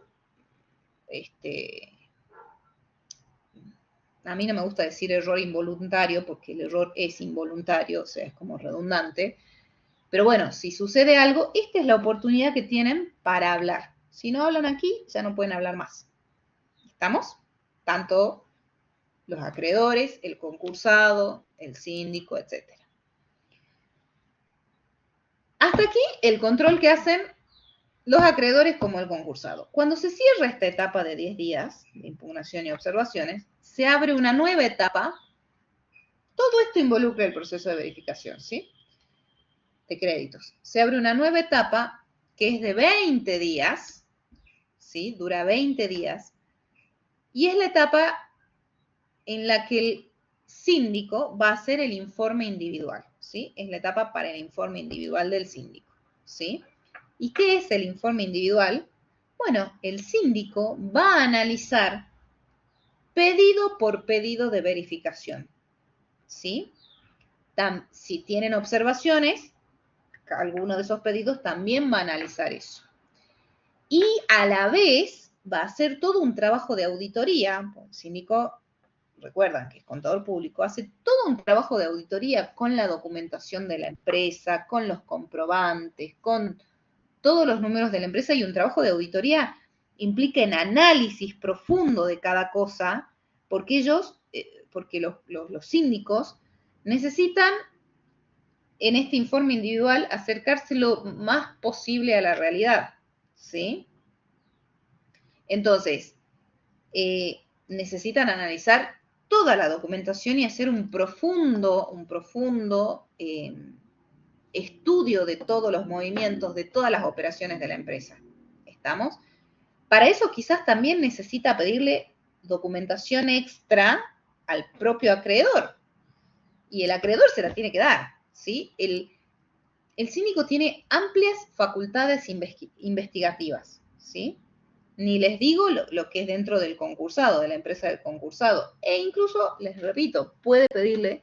a mí no me gusta decir error involuntario porque el error es involuntario, o sea, es como redundante, pero bueno, si sucede algo, esta es la oportunidad que tienen para hablar. Si no hablan aquí, ya no pueden hablar más. ¿Estamos? Tanto los acreedores, el concursado, el síndico, etc. Hasta aquí el control que hacen los acreedores como el concursado. Cuando se cierra esta etapa de 10 días de impugnación y observaciones, se abre una nueva etapa. Todo esto involucra el proceso de verificación, ¿sí? De créditos. Se abre una nueva etapa que es de 20 días, ¿sí? Dura 20 días. Y es la etapa en la que el síndico va a hacer el informe individual, ¿sí? Es la etapa para el informe individual del síndico, ¿sí? ¿Y qué es el informe individual? Bueno, el síndico va a analizar pedido por pedido de verificación, ¿sí? Si tienen observaciones, alguno de esos pedidos también va a analizar eso. Y a la vez va a hacer todo un trabajo de auditoría. El síndico, recuerdan que es contador público, hace todo un trabajo de auditoría con la documentación de la empresa, con los comprobantes, con todos los números de la empresa, y un trabajo de auditoría implica en análisis profundo de cada cosa, porque porque los síndicos necesitan en este informe individual acercarse lo más posible a la realidad, ¿sí? Entonces, necesitan analizar toda la documentación y hacer un profundo estudio de todos los movimientos, de todas las operaciones de la empresa. ¿Estamos? Para eso quizás también necesita pedirle documentación extra al propio acreedor. Y el acreedor se la tiene que dar, ¿sí? El síndico tiene amplias facultades investigativas, ¿sí? Ni les digo lo que es dentro del concursado, de la empresa del concursado. E incluso, les repito, puede pedirle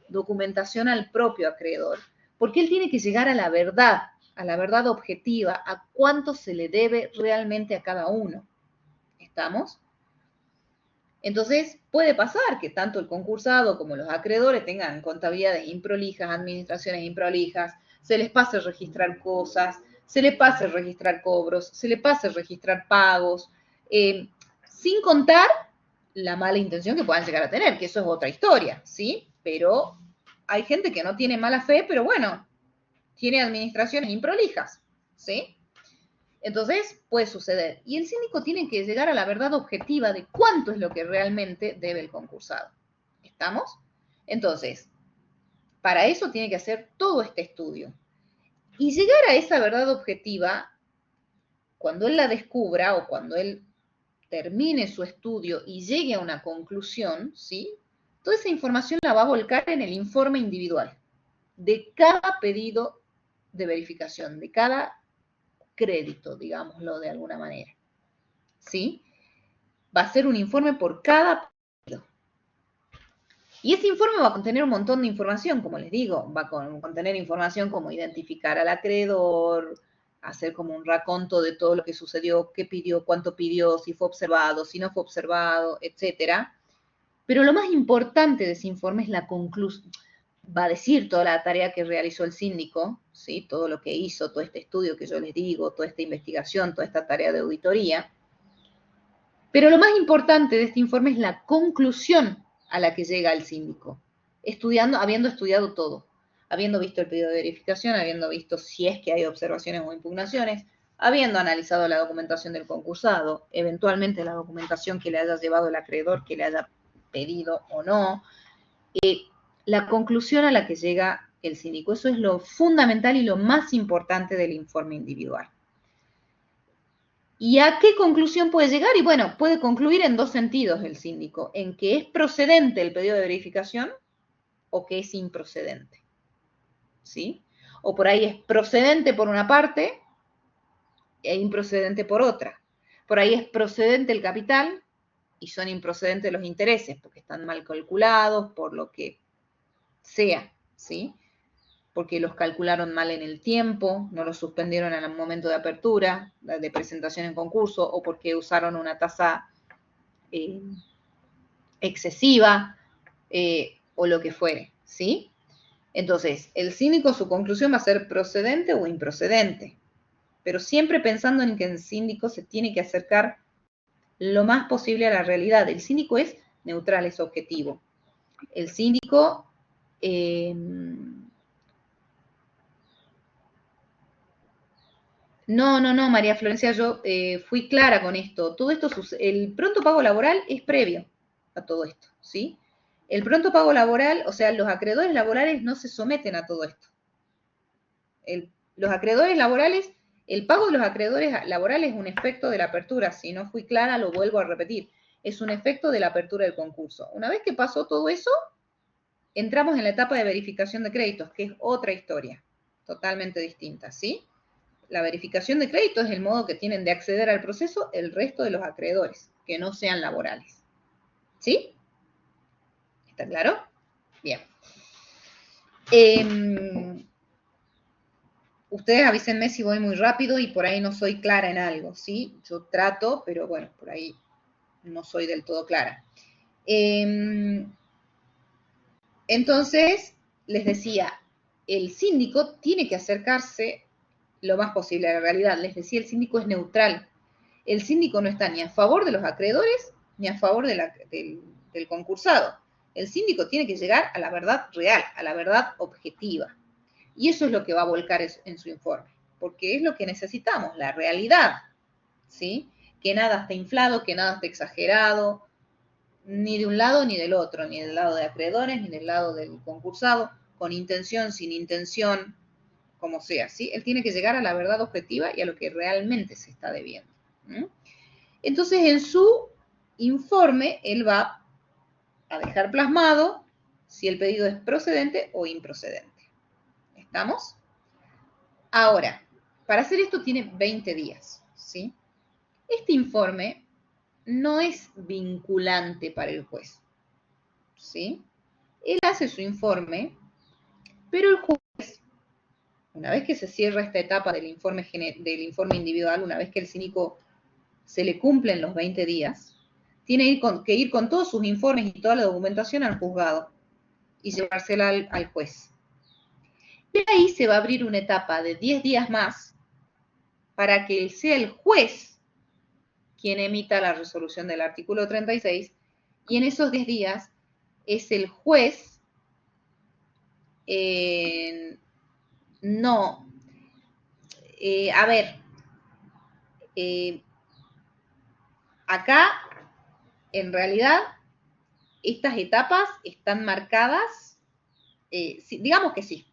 documentación al propio acreedor, porque él tiene que llegar a la verdad objetiva, a cuánto se le debe realmente a cada uno. ¿Estamos? Entonces, puede pasar que tanto el concursado como los acreedores tengan contabilidades improlijas, administraciones improlijas, se les pase registrar cosas, se les pase registrar cobros, se les pase registrar pagos, sin contar la mala intención que puedan llegar a tener, que eso es otra historia, ¿sí? Pero hay gente que no tiene mala fe, pero bueno, tiene administraciones improlijas, ¿sí? Entonces, puede suceder. Y el síndico tiene que llegar a la verdad objetiva de cuánto es lo que realmente debe el concursado. ¿Estamos? Entonces, para eso tiene que hacer todo este estudio. Y llegar a esa verdad objetiva, cuando él la descubra o cuando él termine su estudio y llegue a una conclusión, ¿sí? Toda esa información la va a volcar en el informe individual de cada pedido de verificación, de cada crédito, digámoslo de alguna manera. ¿Sí? Va a ser un informe por cada pedido. Y ese informe va a contener un montón de información, como les digo, va a contener información como identificar al acreedor, hacer como un raconto de todo lo que sucedió, qué pidió, cuánto pidió, si fue observado, si no fue observado, etcétera. Pero lo más importante de ese informe es la conclusión. Va a decir toda la tarea que realizó el síndico, ¿sí? Todo lo que hizo, todo este estudio que yo les digo, toda esta investigación, toda esta tarea de auditoría. Pero lo más importante de este informe es la conclusión a la que llega el síndico, habiendo estudiado todo, habiendo visto el pedido de verificación, habiendo visto si es que hay observaciones o impugnaciones, habiendo analizado la documentación del concursado, eventualmente la documentación que le haya llevado el acreedor, que le haya pedido o no, la conclusión a la que llega el síndico. Eso es lo fundamental y lo más importante del informe individual. ¿Y a qué conclusión puede llegar? Y bueno, puede concluir en dos sentidos el síndico, en que es procedente el pedido de verificación o que es improcedente. ¿Sí? O por ahí es procedente por una parte e improcedente por otra. Por ahí es procedente el capital y son improcedentes los intereses porque están mal calculados, por lo que sea, ¿sí? Porque los calcularon mal en el tiempo, no los suspendieron en el momento de apertura, de presentación en concurso, o porque usaron una tasa excesiva, o lo que fuere, ¿sí? Entonces, el síndico, su conclusión va a ser procedente o improcedente, pero siempre pensando en que el síndico se tiene que acercar lo más posible a la realidad. El síndico es neutral, es objetivo. El síndico No, María Florencia, yo fui clara con esto. Todo esto, el pronto pago laboral es previo a todo esto, ¿sí? El pronto pago laboral, o sea, los acreedores laborales no se someten a todo esto. Los acreedores laborales, el pago de los acreedores laborales es un efecto de la apertura. Si no fui clara, lo vuelvo a repetir. Es un efecto de la apertura del concurso. Una vez que pasó todo eso, entramos en la etapa de verificación de créditos, que es otra historia, totalmente distinta, ¿sí? La verificación de crédito es el modo que tienen de acceder al proceso el resto de los acreedores, que no sean laborales. ¿Sí? ¿Está claro? Bien. Ustedes avísenme si voy muy rápido y por ahí no soy clara en algo, ¿sí? Yo trato, pero bueno, por ahí no soy del todo clara. Entonces, les decía, el síndico tiene que acercarse lo más posible a la realidad. Les decía, el síndico es neutral. El síndico no está ni a favor de los acreedores ni a favor del concursado. El síndico tiene que llegar a la verdad real, a la verdad objetiva. Y eso es lo que va a volcar en su informe, porque es lo que necesitamos, la realidad, ¿sí? Que nada esté inflado, que nada esté exagerado, ni de un lado ni del otro, ni del lado de acreedores, ni del lado del concursado, con intención, sin intención, como sea, ¿sí? Él tiene que llegar a la verdad objetiva y a lo que realmente se está debiendo. ¿Mm? Entonces, en su informe él va a dejar plasmado si el pedido es procedente o improcedente. ¿Estamos? Ahora, para hacer esto tiene 20 días, ¿sí? Este informe no es vinculante para el juez, ¿sí? Él hace su informe, pero el juez, una vez que se cierra esta etapa del informe individual, una vez que el síndico se le cumplen los 20 días, tiene que ir con todos sus informes y toda la documentación al juzgado y llevársela al juez. De ahí se va a abrir una etapa de 10 días más para que sea el juez quien emita la resolución del artículo 36, y en esos 10 días es el juez, acá en realidad estas etapas están marcadas, digamos que sí,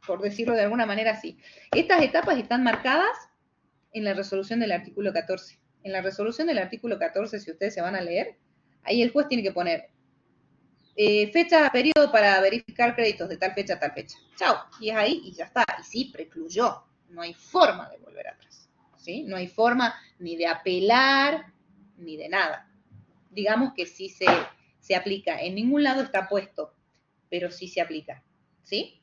por decirlo de alguna manera sí. Estas etapas están marcadas en la resolución del artículo 14. En la resolución del artículo 14, si ustedes se van a leer, ahí el juez tiene que poner fecha, periodo para verificar créditos de tal fecha a tal fecha. Chao. Y es ahí y ya está. Y sí, precluyó. No hay forma de volver atrás. ¿Sí? No hay forma ni de apelar, ni de nada. Digamos que sí se aplica. En ningún lado está puesto, pero sí se aplica. ¿Sí?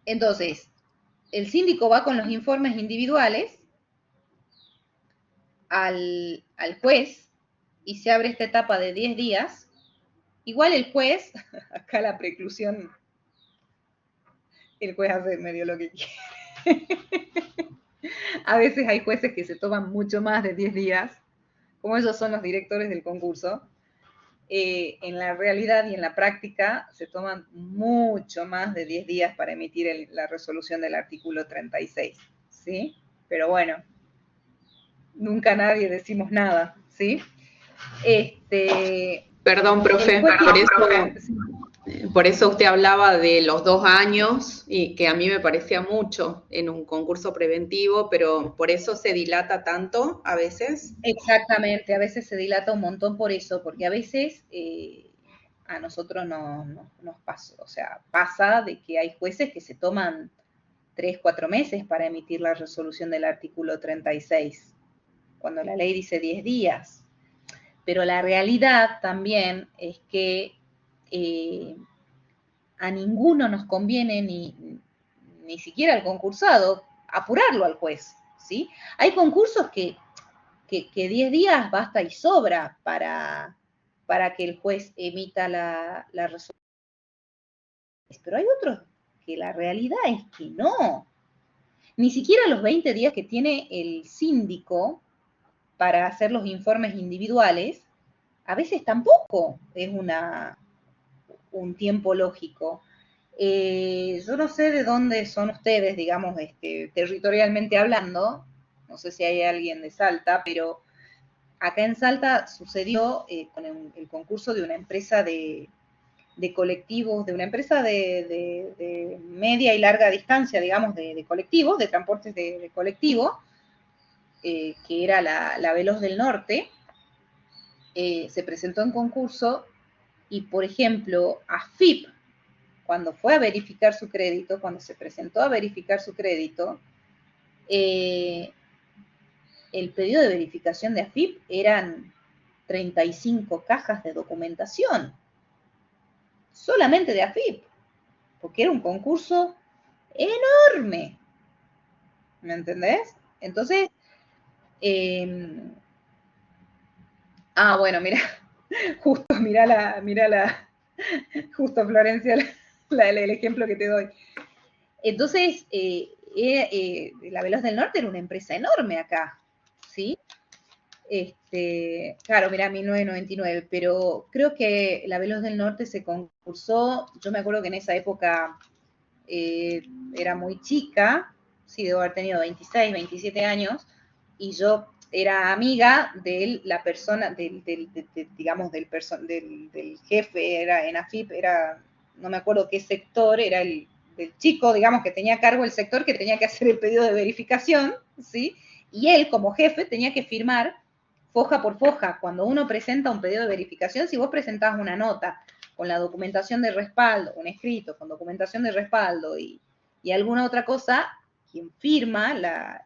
Entonces, el síndico va con los informes individuales al juez y se abre esta etapa de 10 días. Igual el juez, acá la preclusión, el juez hace medio lo que quiere. A veces hay jueces que se toman mucho más de 10 días, como ellos son los directores del concurso. En la realidad y en la práctica se toman mucho más de 10 días para emitir la resolución del artículo 36, ¿sí? Pero bueno, nunca nadie decimos nada, ¿sí? Perdón, profe, por eso usted hablaba de los 2 años y que a mí me parecía mucho en un concurso preventivo, pero por eso se dilata tanto a veces. Exactamente, a veces se dilata un montón por eso, porque a veces a nosotros nos pasa, o sea, pasa de que hay jueces que se toman 3, 4 meses para emitir la resolución del artículo 36, cuando la ley dice 10 días. Pero la realidad también es que a ninguno nos conviene, ni siquiera al concursado, apurarlo al juez, ¿sí? Hay concursos que 10 días basta y sobra para que el juez emita la resolución. Pero hay otros que la realidad es que no. Ni siquiera los 20 días que tiene el síndico para hacer los informes individuales, a veces tampoco es un tiempo lógico. Yo no sé de dónde son ustedes, digamos, territorialmente hablando, no sé si hay alguien de Salta, pero acá en Salta sucedió con el concurso de una empresa de colectivos, de una empresa de media y larga distancia, digamos, de colectivos, de transportes de colectivo, que era la Veloz del Norte. Se presentó en concurso y, por ejemplo, AFIP, cuando fue a verificar su crédito, cuando se presentó a verificar su crédito, el pedido de verificación de AFIP eran 35 cajas de documentación, solamente de AFIP, porque era un concurso enorme, ¿me entendés? Entonces, bueno, mira, justo, justo Florencia, el ejemplo que te doy. Entonces, la Veloz del Norte era una empresa enorme acá, ¿sí? Claro, mira, 1999, pero creo que la Veloz del Norte se concursó, yo me acuerdo que en esa época era muy chica, sí, debo haber tenido 26, 27 años, y yo era amiga de la persona, digamos, del jefe, era en AFIP, era, no me acuerdo qué sector, era del chico, digamos, que tenía a cargo el sector que tenía que hacer el pedido de verificación, ¿sí? Y él, como jefe, tenía que firmar foja por foja. Cuando uno presenta un pedido de verificación, si vos presentás una nota con la documentación de respaldo, un escrito con documentación de respaldo y alguna otra cosa, quien firma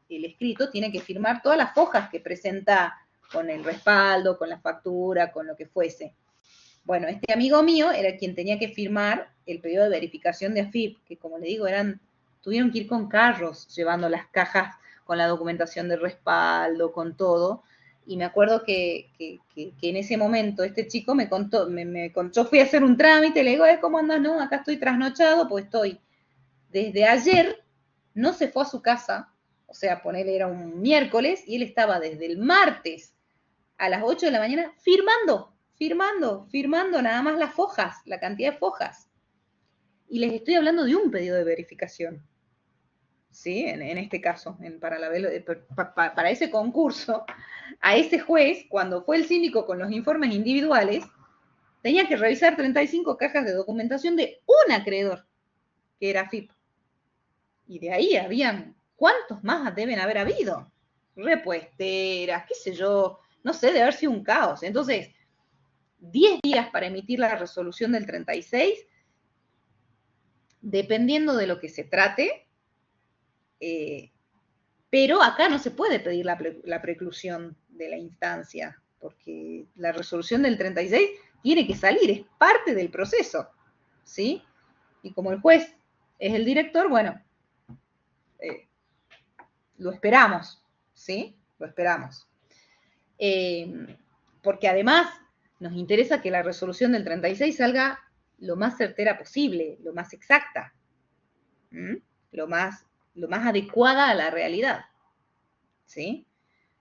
el escrito tiene que firmar todas las fojas que presenta con el respaldo, con la factura, con lo que fuese. Bueno, este amigo mío era quien tenía que firmar el pedido de verificación de AFIP, que como le digo, tuvieron que ir con carros llevando las cajas con la documentación de respaldo, con todo. Y me acuerdo que en ese momento este chico me contó, yo fui a hacer un trámite, le digo, ¿cómo andas? No, acá estoy trasnochado, pues estoy desde ayer, no se fue a su casa, o sea, ponele, era un miércoles, y él estaba desde el martes a las 8 de la mañana firmando nada más las fojas, la cantidad de fojas. Y les estoy hablando de un pedido de verificación. ¿Sí? En este caso, para ese concurso, a ese juez, cuando fue el síndico con los informes individuales, tenía que revisar 35 cajas de documentación de un acreedor, que era FIP. Y de ahí habían, ¿cuántos más deben haber habido? Repuesteras, qué sé yo, no sé, debe haber sido un caos. Entonces, 10 días para emitir la resolución del 36, dependiendo de lo que se trate, pero acá no se puede pedir la preclusión de la instancia, porque la resolución del 36 tiene que salir, es parte del proceso, ¿sí? Y como el juez es el director, bueno, lo esperamos, ¿sí? Lo esperamos. Porque además nos interesa que la resolución del 36 salga lo más certera posible, lo más exacta, lo más adecuada a la realidad, ¿sí?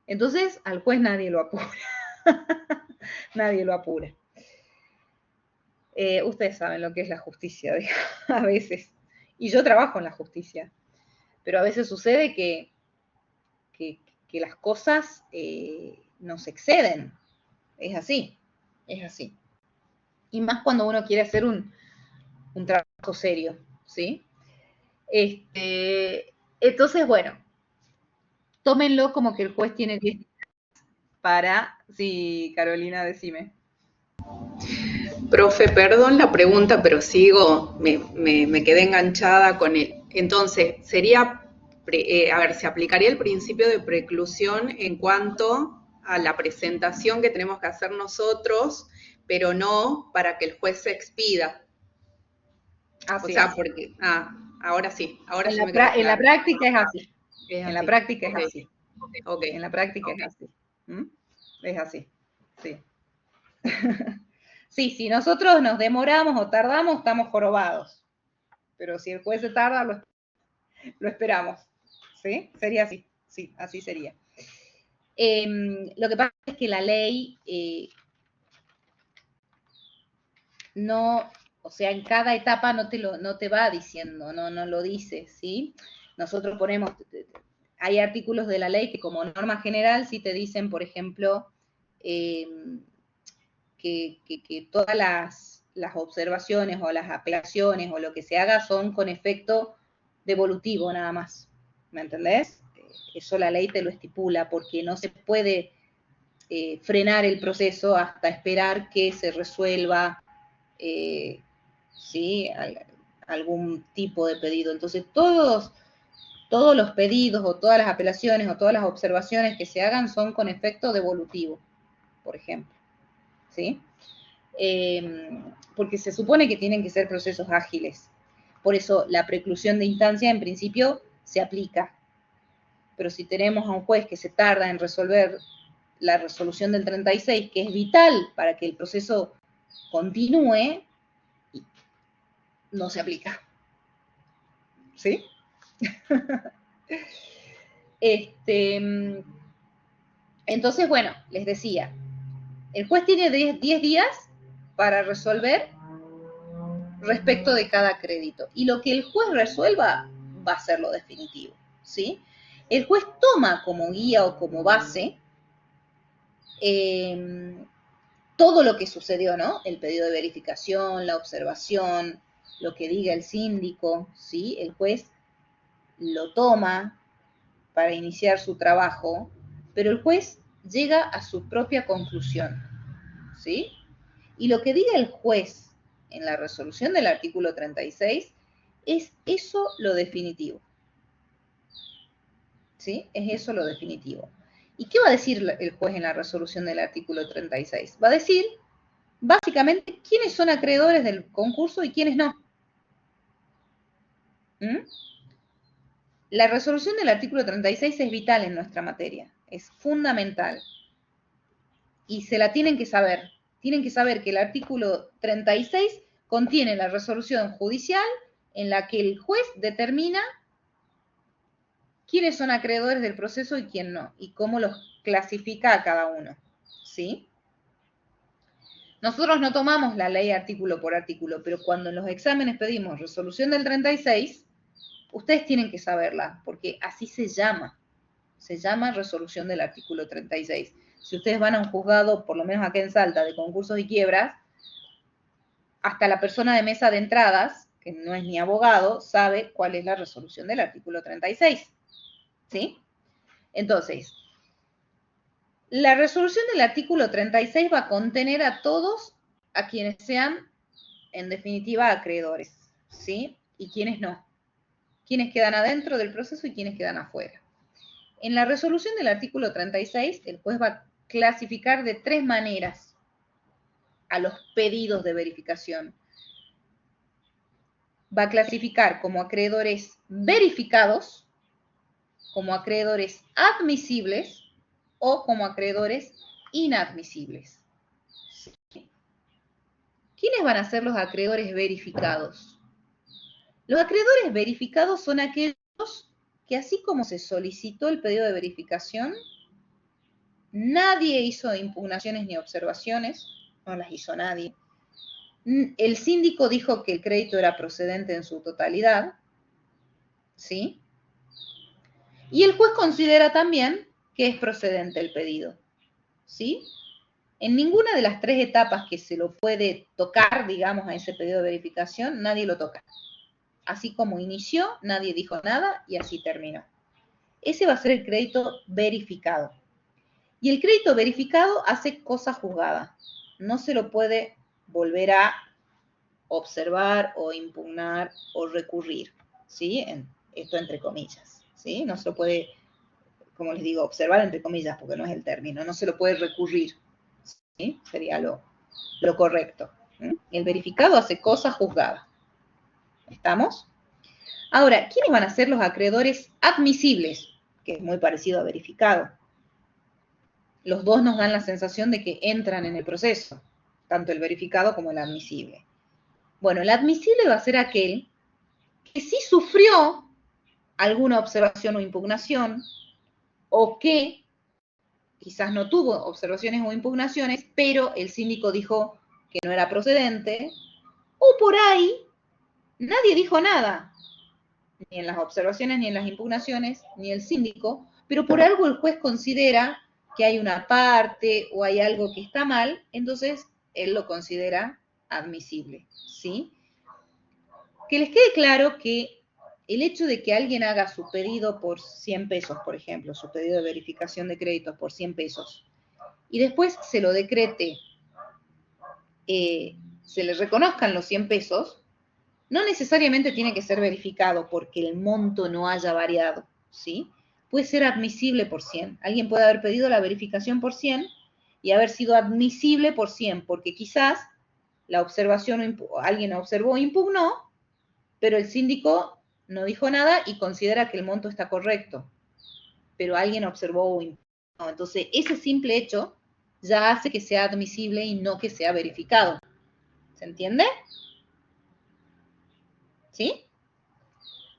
Entonces, al juez nadie lo apura. Nadie lo apura. Ustedes saben lo que es la justicia, a veces. Y yo trabajo en la justicia. Pero a veces sucede que las cosas nos exceden. Es así. Es así. Y más cuando uno quiere hacer un trabajo serio, ¿sí? Entonces, bueno, tómenlo como que el juez tiene 10 días para... Sí, Carolina, decime. Profe, perdón la pregunta, pero sigo, me quedé enganchada con él. Entonces, sería, a ver, se aplicaría el principio de preclusión en cuanto a la presentación que tenemos que hacer nosotros, pero no para que el juez se expida. Así o sea, es. porque, ahora sí, ahora en ya la, me quedó claro. en la práctica es así. Es En la así. práctica es Okay. así. Okay. En la práctica es así. Es así. Sí. Sí, si nosotros nos demoramos o tardamos, estamos jorobados. Pero si el juez se tarda, lo esperamos. ¿Sí? Sería así. Sí, así sería. Lo que pasa es que la ley no, o sea, en cada etapa no te va diciendo, no lo dice, ¿sí? Nosotros ponemos, hay artículos de la ley que como norma general sí te dicen, por ejemplo, que todas las observaciones o las apelaciones o lo que se haga son con efecto devolutivo nada más, ¿me entendés? Eso la ley te lo estipula porque no se puede frenar el proceso hasta esperar que se resuelva ¿sí? Algún tipo de pedido. Entonces, todos los pedidos o todas las apelaciones o todas las observaciones que se hagan son con efecto devolutivo, por ejemplo. ¿Sí? Porque se supone que tienen que ser procesos ágiles. Por eso la preclusión de instancia en principio se aplica. Pero si tenemos a un juez que se tarda en resolver la resolución del 36, que es vital para que el proceso continúe, no se aplica. ¿Sí? Entonces, bueno, les decía, el juez tiene 10 días para resolver respecto de cada crédito. Y lo que el juez resuelva va a ser lo definitivo, ¿sí? El juez toma como guía o como base todo lo que sucedió, ¿no? El pedido de verificación, la observación, lo que diga el síndico, ¿sí? El juez lo toma, para iniciar su trabajo, pero el juez llega a su propia conclusión, ¿sí? Y lo que diga el juez en la resolución del artículo 36 es eso lo definitivo, ¿sí? Es eso lo definitivo. ¿Y qué va a decir el juez en la resolución del artículo 36? Va a decir, básicamente, quiénes son acreedores del concurso y quiénes no. ¿Mm? La resolución del artículo 36 es vital en nuestra materia, es fundamental. Y se la tienen que saber. Tienen que saber que el artículo 36 contiene la resolución judicial en la que el juez determina quiénes son acreedores del proceso y quién no, y cómo los clasifica a cada uno, ¿sí? Nosotros no tomamos la ley artículo por artículo, pero cuando en los exámenes pedimos resolución del 36, ustedes tienen que saberla, porque así se llama resolución del artículo 36. Si ustedes van a un juzgado, por lo menos acá en Salta, de concursos y quiebras, hasta la persona de mesa de entradas, que no es ni abogado, sabe cuál es la resolución del artículo 36, ¿sí? Entonces, la resolución del artículo 36 va a contener a todos a quienes sean, en definitiva, acreedores, ¿sí? Y quienes no. Quienes quedan adentro del proceso y quienes quedan afuera. En la resolución del artículo 36, el juez va a clasificar de 3 maneras a los pedidos de verificación. Va a clasificar como acreedores verificados, como acreedores admisibles o como acreedores inadmisibles. ¿Quiénes van a ser los acreedores verificados? Los acreedores verificados son aquellos que, así como se solicitó el pedido de verificación, nadie hizo impugnaciones ni observaciones, no las hizo nadie. El síndico dijo que el crédito era procedente en su totalidad, ¿sí? Y el juez considera también que es procedente el pedido, ¿sí? En ninguna de las 3 etapas que se lo puede tocar, digamos, a ese pedido de verificación, nadie lo toca. Así como inició, nadie dijo nada y así terminó. Ese va a ser el crédito verificado. Y el crédito verificado hace cosa juzgada. No se lo puede volver a observar o impugnar o recurrir, ¿sí? Esto entre comillas, ¿sí? No se lo puede, como les digo, observar entre comillas, porque no es el término, no se lo puede recurrir, ¿sí? Sería lo correcto. ¿Sí? El verificado hace cosa juzgada. ¿Estamos? Ahora, ¿quiénes van a ser los acreedores admisibles? Que es muy parecido a verificado. Los dos nos dan la sensación de que entran en el proceso, tanto el verificado como el admisible. Bueno, el admisible va a ser aquel que sí sufrió alguna observación o impugnación, o que quizás no tuvo observaciones o impugnaciones, pero el síndico dijo que no era procedente, o por ahí nadie dijo nada, ni en las observaciones, ni en las impugnaciones, ni el síndico, pero por algo el juez considera que hay una parte o hay algo que está mal, entonces él lo considera admisible, ¿sí? Que les quede claro que el hecho de que alguien haga su pedido por 100 pesos, por ejemplo, su pedido de verificación de créditos por 100 pesos, y después se lo decrete, se le reconozcan los 100 pesos, no necesariamente tiene que ser verificado porque el monto no haya variado, ¿sí? Puede ser admisible por 100. Alguien puede haber pedido la verificación por 100 y haber sido admisible por 100, porque quizás la observación, alguien observó o impugnó, pero el síndico no dijo nada y considera que el monto está correcto, pero alguien observó o impugnó. Entonces, ese simple hecho ya hace que sea admisible y no que sea verificado. ¿Se entiende? ¿Sí?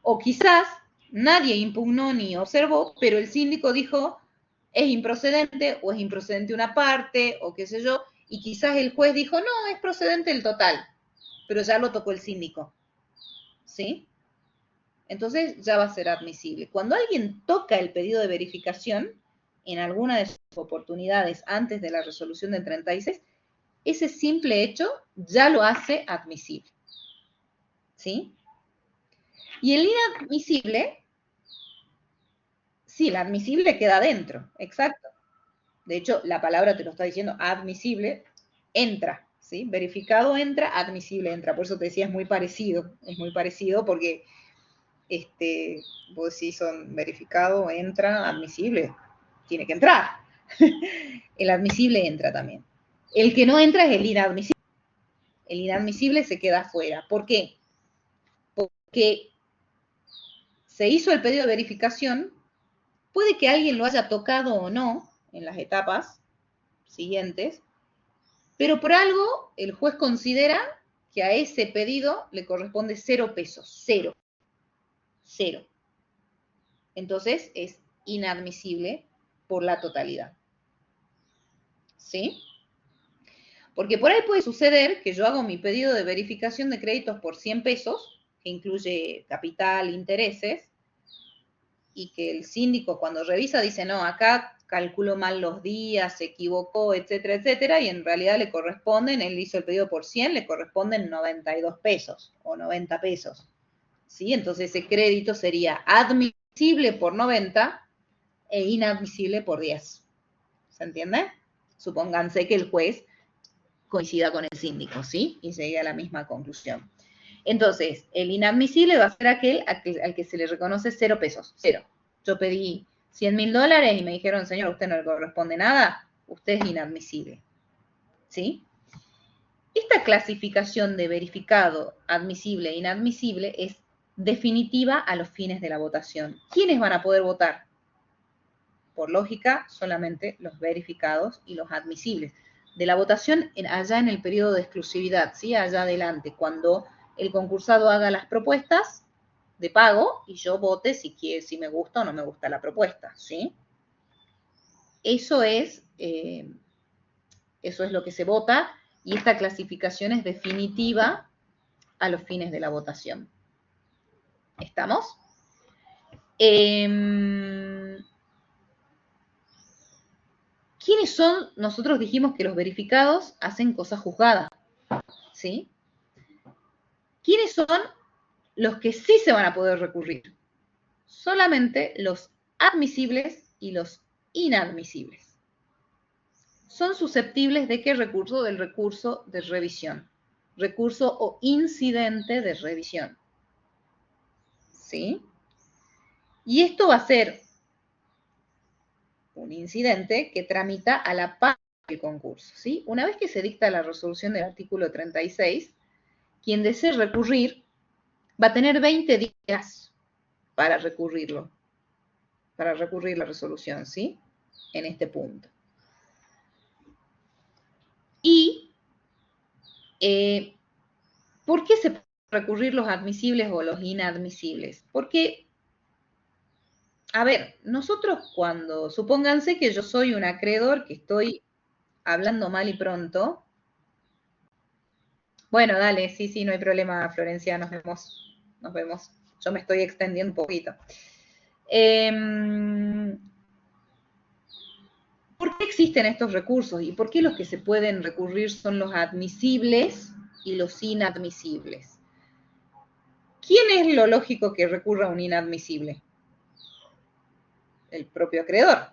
O quizás nadie impugnó ni observó, pero el síndico dijo es improcedente o es improcedente una parte o qué sé yo, y quizás el juez dijo no, es procedente el total, pero ya lo tocó el síndico. ¿Sí? Entonces ya va a ser admisible. Cuando alguien toca el pedido de verificación, en alguna de sus oportunidades antes de la resolución del 36, ese simple hecho ya lo hace admisible. ¿Sí? Y el inadmisible Sí, el admisible queda adentro, exacto. De hecho, la palabra te lo está diciendo, admisible, entra, ¿sí? Verificado entra, admisible entra. Por eso te decía, es muy parecido porque vos decís son verificado, entra, admisible, tiene que entrar. El admisible entra también. El que no entra es el inadmisible. El inadmisible se queda afuera. ¿Por qué? Porque se hizo el pedido de verificación, puede que alguien lo haya tocado o no en las etapas siguientes, pero por algo el juez considera que a ese pedido le corresponde 0 pesos, 0. Entonces es inadmisible por la totalidad. ¿Sí? Porque por ahí puede suceder que yo hago mi pedido de verificación de créditos por 100 pesos, que incluye capital, intereses, y que el síndico cuando revisa dice, no, acá calculó mal los días, se equivocó, etcétera, etcétera, y en realidad le corresponden, él hizo el pedido por 100, le corresponden 92 pesos o 90 pesos. ¿Sí? Entonces ese crédito sería admisible por 90 e inadmisible por 10. ¿Se entiende? Supónganse que el juez coincida con el síndico, ¿sí? Y llegue a la misma conclusión. Entonces, el inadmisible va a ser aquel al que se le reconoce 0 pesos, 0. Yo pedí $100.000 y me dijeron, señor, a usted no le corresponde nada, usted es inadmisible. ¿Sí? Esta clasificación de verificado, admisible e inadmisible es definitiva a los fines de la votación. ¿Quiénes van a poder votar? Por lógica, solamente los verificados y los admisibles. De la votación allá en el periodo de exclusividad, ¿sí? Allá adelante, cuando el concursado haga las propuestas de pago y yo vote si me gusta o no me gusta la propuesta, ¿sí? Eso es lo que se vota y esta clasificación es definitiva a los fines de la votación. ¿Estamos? ¿Quiénes son? Nosotros dijimos que los verificados hacen cosa juzgada, ¿sí? ¿Quiénes son los que sí se van a poder recurrir? Solamente los admisibles y los inadmisibles. Son susceptibles de qué recurso? Del recurso de revisión. Recurso o incidente de revisión. ¿Sí? Y esto va a ser un incidente que tramita a la par del concurso, ¿sí? Una vez que se dicta la resolución del artículo 36, quien desee recurrir va a tener 20 días para recurrirlo, para recurrir la resolución, ¿sí? En este punto. Y, ¿por qué se pueden recurrir los admisibles o los inadmisibles? Porque, a ver, nosotros cuando, supónganse que yo soy un acreedor que estoy hablando mal y pronto. Bueno, dale, sí, no hay problema, Florencia, nos vemos. Yo me estoy extendiendo un poquito. ¿Por qué existen estos recursos y por qué los que se pueden recurrir son los admisibles y los inadmisibles? ¿Quién es lo lógico que recurra a un inadmisible? El propio acreedor.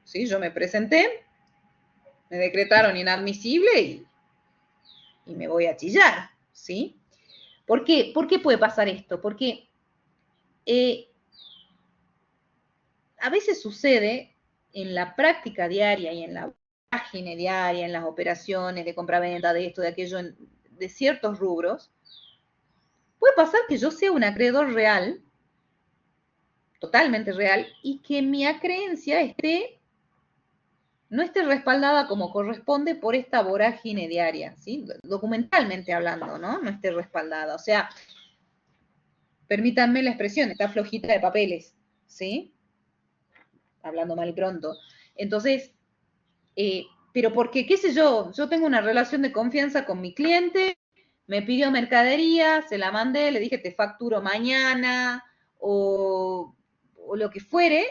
¿Sí? Yo me presenté, me decretaron inadmisible y me voy a chillar, ¿sí? ¿Por qué puede pasar esto? Porque a veces sucede en la práctica diaria y en la página diaria, en las operaciones de compra-venta, de esto, de aquello, de ciertos rubros, puede pasar que yo sea un acreedor real, totalmente real, y que mi acreencia no esté respaldada como corresponde por esta vorágine diaria, ¿sí? Documentalmente hablando, ¿no? No esté respaldada. O sea, permítanme la expresión, está flojita de papeles, ¿sí? Hablando mal y pronto. Entonces, pero porque, qué sé yo tengo una relación de confianza con mi cliente, me pidió mercadería, se la mandé, le dije te facturo mañana o lo que fuere,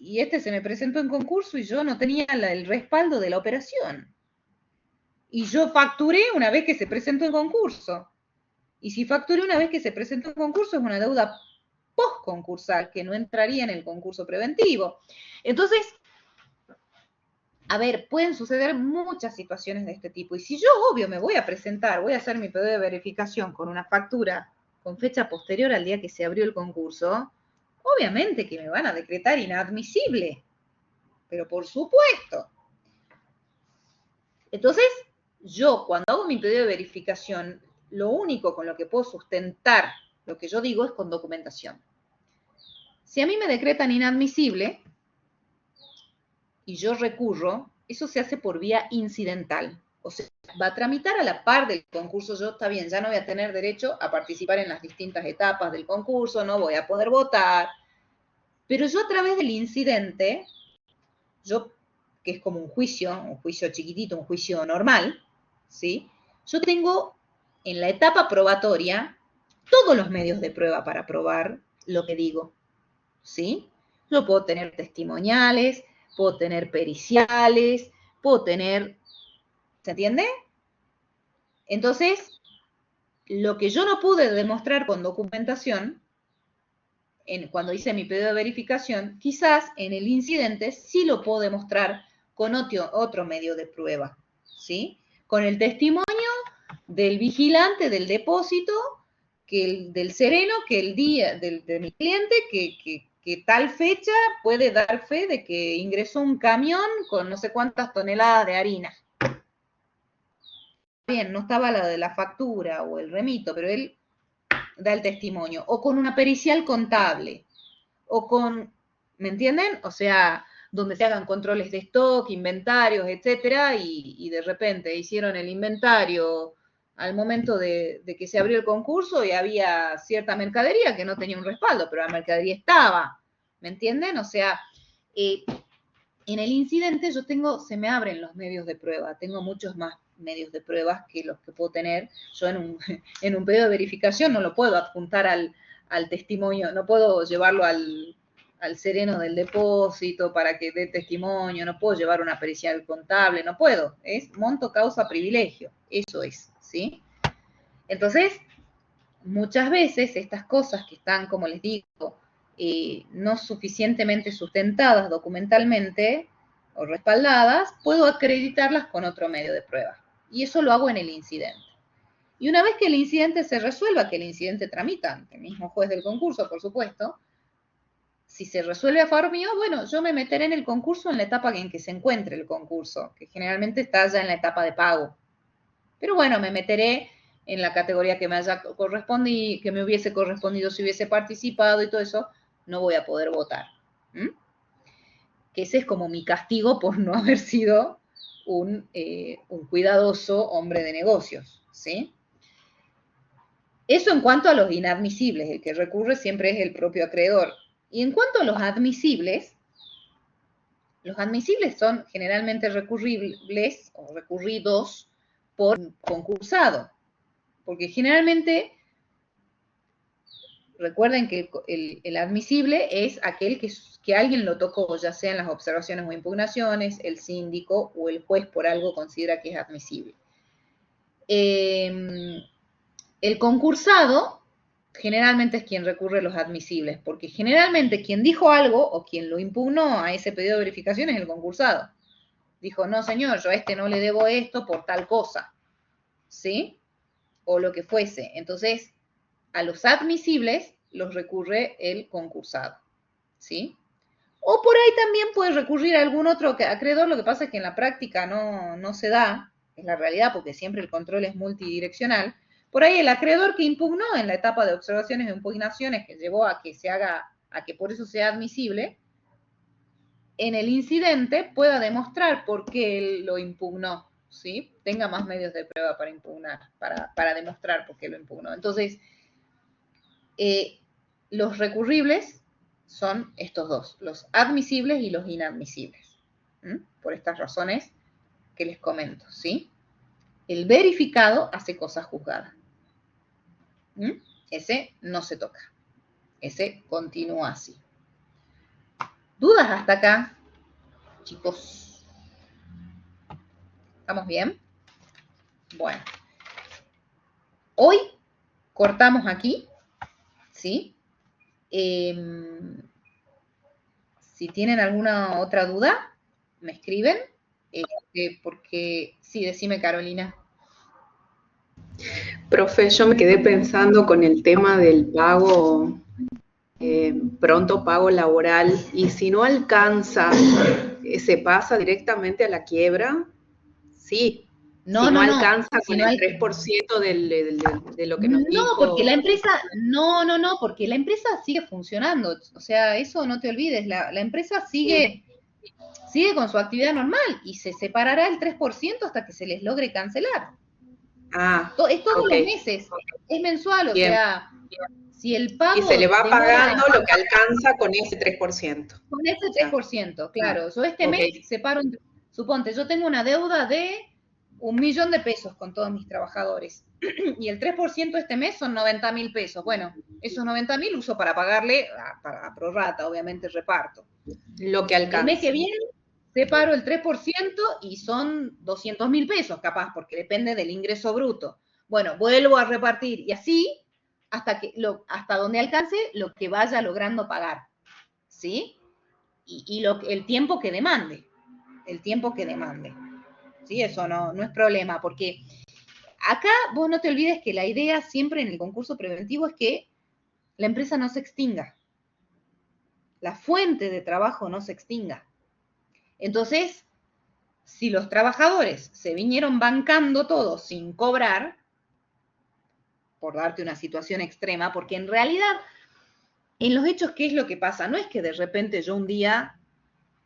y se me presentó en concurso y yo no tenía el respaldo de la operación. Y yo facturé una vez que se presentó en concurso. Y si facturé una vez que se presentó en concurso es una deuda postconcursal que no entraría en el concurso preventivo. Entonces, a ver, pueden suceder muchas situaciones de este tipo. Y si yo, obvio, me voy a presentar, voy a hacer mi pedido de verificación con una factura con fecha posterior al día que se abrió el concurso, obviamente que me van a decretar inadmisible. Pero por supuesto. Entonces, yo cuando hago mi pedido de verificación, lo único con lo que puedo sustentar lo que yo digo es con documentación. Si a mí me decretan inadmisible y yo recurro, eso se hace por vía incidental. O sea, va a tramitar a la par del concurso. Yo, está bien, ya no voy a tener derecho a participar en las distintas etapas del concurso, no voy a poder votar. Pero yo a través del incidente, yo, que es como un juicio chiquitito, un juicio normal, ¿sí? Yo tengo en la etapa probatoria todos los medios de prueba para probar lo que digo, ¿sí? Yo puedo tener testimoniales, puedo tener periciales, puedo tener, ¿se entiende? Entonces, lo que yo no pude demostrar con documentación, cuando hice mi pedido de verificación, quizás en el incidente sí lo puedo demostrar con otro medio de prueba, ¿sí? Con el testimonio del vigilante del depósito, del sereno, que el día de mi cliente, que tal fecha puede dar fe de que ingresó un camión con no sé cuántas toneladas de harina. Bien, no estaba la de la factura o el remito, pero él da el testimonio. O con una pericial contable. O con, ¿me entienden? O sea, donde se hagan controles de stock, inventarios, etcétera, y de repente hicieron el inventario al momento de que se abrió el concurso y había cierta mercadería que no tenía un respaldo, pero la mercadería estaba, ¿me entienden? O sea, en el incidente se me abren los medios de prueba, tengo muchos más medios de pruebas que los que puedo tener. Yo en un pedido de verificación no lo puedo adjuntar al testimonio, no puedo llevarlo al sereno del depósito para que dé testimonio, no puedo llevar una pericial contable, no puedo, es monto, causa, privilegio, eso es, ¿sí? Entonces, muchas veces estas cosas que están, como les digo, no suficientemente sustentadas documentalmente o respaldadas, puedo acreditarlas con otro medio de prueba. Y eso lo hago en el incidente. Y una vez que el incidente se resuelva, que el incidente tramita ante el mismo juez del concurso, por supuesto, si se resuelve a favor mío, bueno, yo me meteré en el concurso en la etapa en que se encuentre el concurso, que generalmente está ya en la etapa de pago. Pero bueno, me meteré en la categoría que me haya correspondido, que me hubiese correspondido si hubiese participado y todo eso, no voy a poder votar. Que ese es como mi castigo por no haber sido un cuidadoso hombre de negocios, ¿sí? Eso en cuanto a los inadmisibles, el que recurre siempre es el propio acreedor. Y en cuanto a los admisibles son generalmente recurribles o recurridos por concursado, porque generalmente, recuerden que el admisible es aquel que alguien lo tocó, ya sea en las observaciones o impugnaciones, el síndico o el juez por algo considera que es admisible. El concursado generalmente es quien recurre a los admisibles, porque generalmente quien dijo algo o quien lo impugnó a ese pedido de verificación es el concursado. Dijo, no señor, yo a este no le debo esto por tal cosa, ¿sí? O lo que fuese. Entonces, a los admisibles los recurre el concursado, ¿sí? O por ahí también puede recurrir a algún otro acreedor, lo que pasa es que en la práctica no se da, es la realidad, porque siempre el control es multidireccional. Por ahí el acreedor que impugnó en la etapa de observaciones e impugnaciones que llevó a que a que por eso sea admisible, en el incidente pueda demostrar por qué él lo impugnó, ¿sí? Tenga más medios de prueba para impugnar, para demostrar por qué lo impugnó. Entonces, los recurribles son estos dos, los admisibles y los inadmisibles, por estas razones que les comento, ¿sí? El verificado hace cosas juzgadas. Ese no se toca, ese continúa así. ¿Dudas hasta acá, chicos? ¿Estamos bien? Bueno, hoy cortamos aquí, ¿sí? Si tienen alguna otra duda, me escriben, porque sí, decime, Carolina. Profe, yo me quedé pensando con el tema del pago, pronto pago laboral, y si no alcanza, ¿se pasa directamente a la quiebra? Sí. No, Si no no, no. alcanza Si con no el hay, 3% de lo que nos no, porque la dijo. empresa, no, no, no, porque la empresa sigue funcionando. O sea, eso no te olvides. La empresa sigue con su actividad normal y se separará el 3% hasta que se les logre cancelar. Ah, Es todos ok, los meses, es mensual, o bien. sea, si el Y se pago le va demora pagando lo que alcanza con ese 3%. con ese tres Ya. por ciento, Ah, claro, yo este ok. mes separo, suponte, yo tengo una deuda de 1.000.000 de pesos con todos mis trabajadores y el 3% este mes son 90.000 pesos. Bueno, esos 90.000 uso para pagarle a prorrata, obviamente reparto. Lo que El mes que alcanza. viene separo el 3% y son 200.000 pesos, capaz, porque depende del ingreso bruto. Bueno, vuelvo a repartir y así hasta donde alcance lo que vaya logrando pagar, ¿sí? Y el tiempo que demande, ¿sí? Eso no es problema, porque acá vos no te olvides que la idea siempre en el concurso preventivo es que la empresa no se extinga, la fuente de trabajo no se extinga. Entonces, si los trabajadores se vinieron bancando todo sin cobrar, por darte una situación extrema, porque en realidad, en los hechos, ¿qué es lo que pasa? No es que de repente yo un día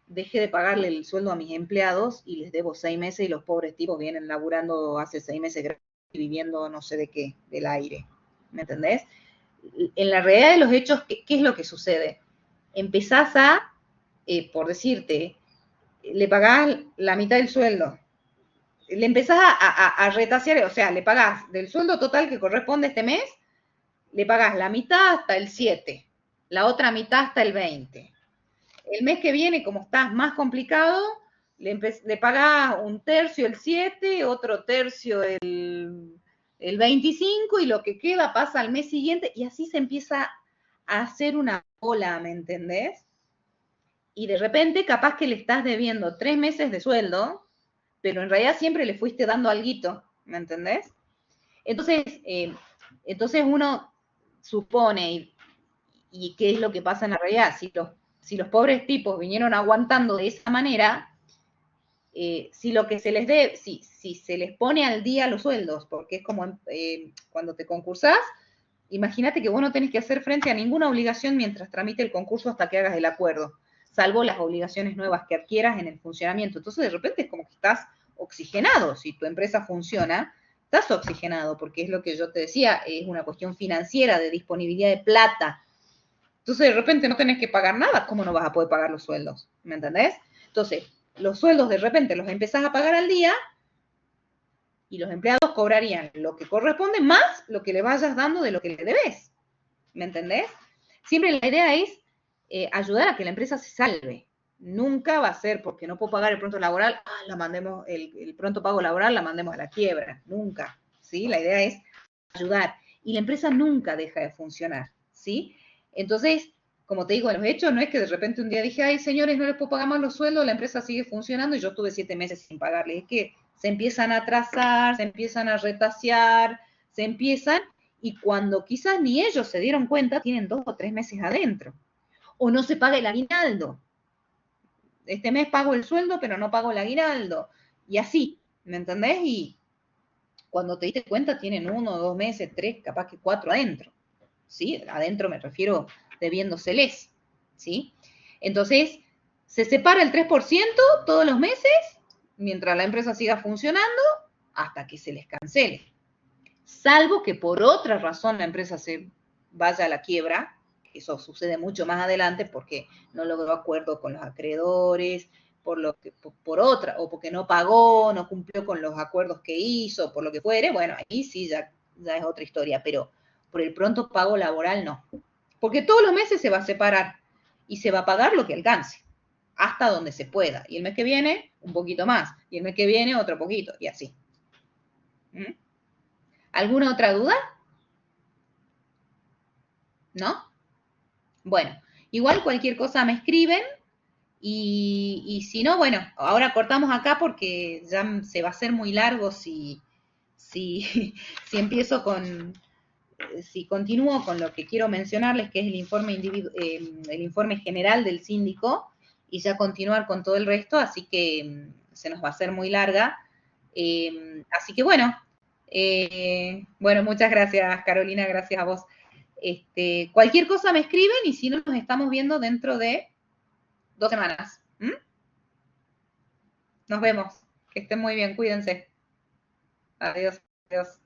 dejé de pagarle el sueldo a mis empleados y les debo 6 meses y los pobres tipos vienen laburando hace 6 meses y viviendo no sé de qué, del aire. ¿Me entendés? En la realidad de los hechos, ¿qué es lo que sucede? Empezás por decirte, le pagás la mitad del sueldo, le empezás a retasear, o sea, le pagás del sueldo total que corresponde este mes, le pagás la mitad hasta el 7, la otra mitad hasta el 20. El mes que viene, como estás más complicado, le pagás un tercio el 7, otro tercio el 25 y lo que queda pasa al mes siguiente y así se empieza a hacer una ola, ¿me entendés? Y de repente capaz que le estás debiendo 3 meses de sueldo, pero en realidad siempre le fuiste dando alguito, ¿me entendés? Entonces, entonces uno supone, y qué es lo que pasa en la realidad, si los pobres tipos vinieron aguantando de esa manera, si lo que se les dé, si se les pone al día los sueldos, porque es como cuando te concursás, imagínate que vos no tenés que hacer frente a ninguna obligación mientras tramite el concurso hasta que hagas el acuerdo, salvo las obligaciones nuevas que adquieras en el funcionamiento. Entonces, de repente es como que estás oxigenado. Si tu empresa funciona, estás oxigenado, porque es lo que yo te decía, es una cuestión financiera, de disponibilidad de plata. Entonces, de repente no tenés que pagar nada, ¿cómo no vas a poder pagar los sueldos? ¿Me entendés? Entonces, los sueldos de repente los empezás a pagar al día y los empleados cobrarían lo que corresponde más lo que le vayas dando de lo que le debes. ¿Me entendés? Siempre la idea es ayudar a que la empresa se salve. Nunca va a ser porque no puedo pagar el pronto laboral, la mandemos, el pronto pago laboral la mandemos a la quiebra. Nunca. ¿Sí? La idea es ayudar. Y la empresa nunca deja de funcionar. ¿Sí? Entonces, como te digo, en los hechos no es que de repente un día dije, ay, señores, no les puedo pagar más los sueldos, la empresa sigue funcionando y yo tuve 7 meses sin pagarle. Es que se empiezan a atrasar, se empiezan a retasear, se empiezan, y cuando quizás ni ellos se dieron cuenta, tienen 2 o 3 meses adentro. O no se paga el aguinaldo. Este mes pago el sueldo, pero no pago el aguinaldo. Y así, ¿me entendés? Y cuando te diste cuenta, tienen 1, 2 meses, 3, capaz que 4 adentro. ¿Sí? Adentro me refiero debiéndoseles. ¿Sí? Entonces, se separa el 3% todos los meses, mientras la empresa siga funcionando, hasta que se les cancele. Salvo que por otra razón la empresa se vaya a la quiebra, eso sucede mucho más adelante porque no logró acuerdo con los acreedores, por otra, o porque no pagó, no cumplió con los acuerdos que hizo, por lo que fuere, bueno, ahí sí ya es otra historia, pero por el pronto pago laboral no. Porque todos los meses se va a separar y se va a pagar lo que alcance, hasta donde se pueda. Y el mes que viene, un poquito más. Y el mes que viene, otro poquito, y así. ¿Mm? ¿Alguna otra duda? ¿No? Bueno, igual cualquier cosa me escriben y si no, bueno, ahora cortamos acá porque ya se va a hacer muy largo si, si empiezo si continúo con lo que quiero mencionarles, que es el informe general del síndico, y ya continuar con todo el resto, así que se nos va a hacer muy larga. Así que bueno, muchas gracias Carolina, gracias a vos. Cualquier cosa me escriben y si no, nos estamos viendo dentro de 2 semanas. ¿Mm? Nos vemos. Que estén muy bien, cuídense. Adiós. Adiós.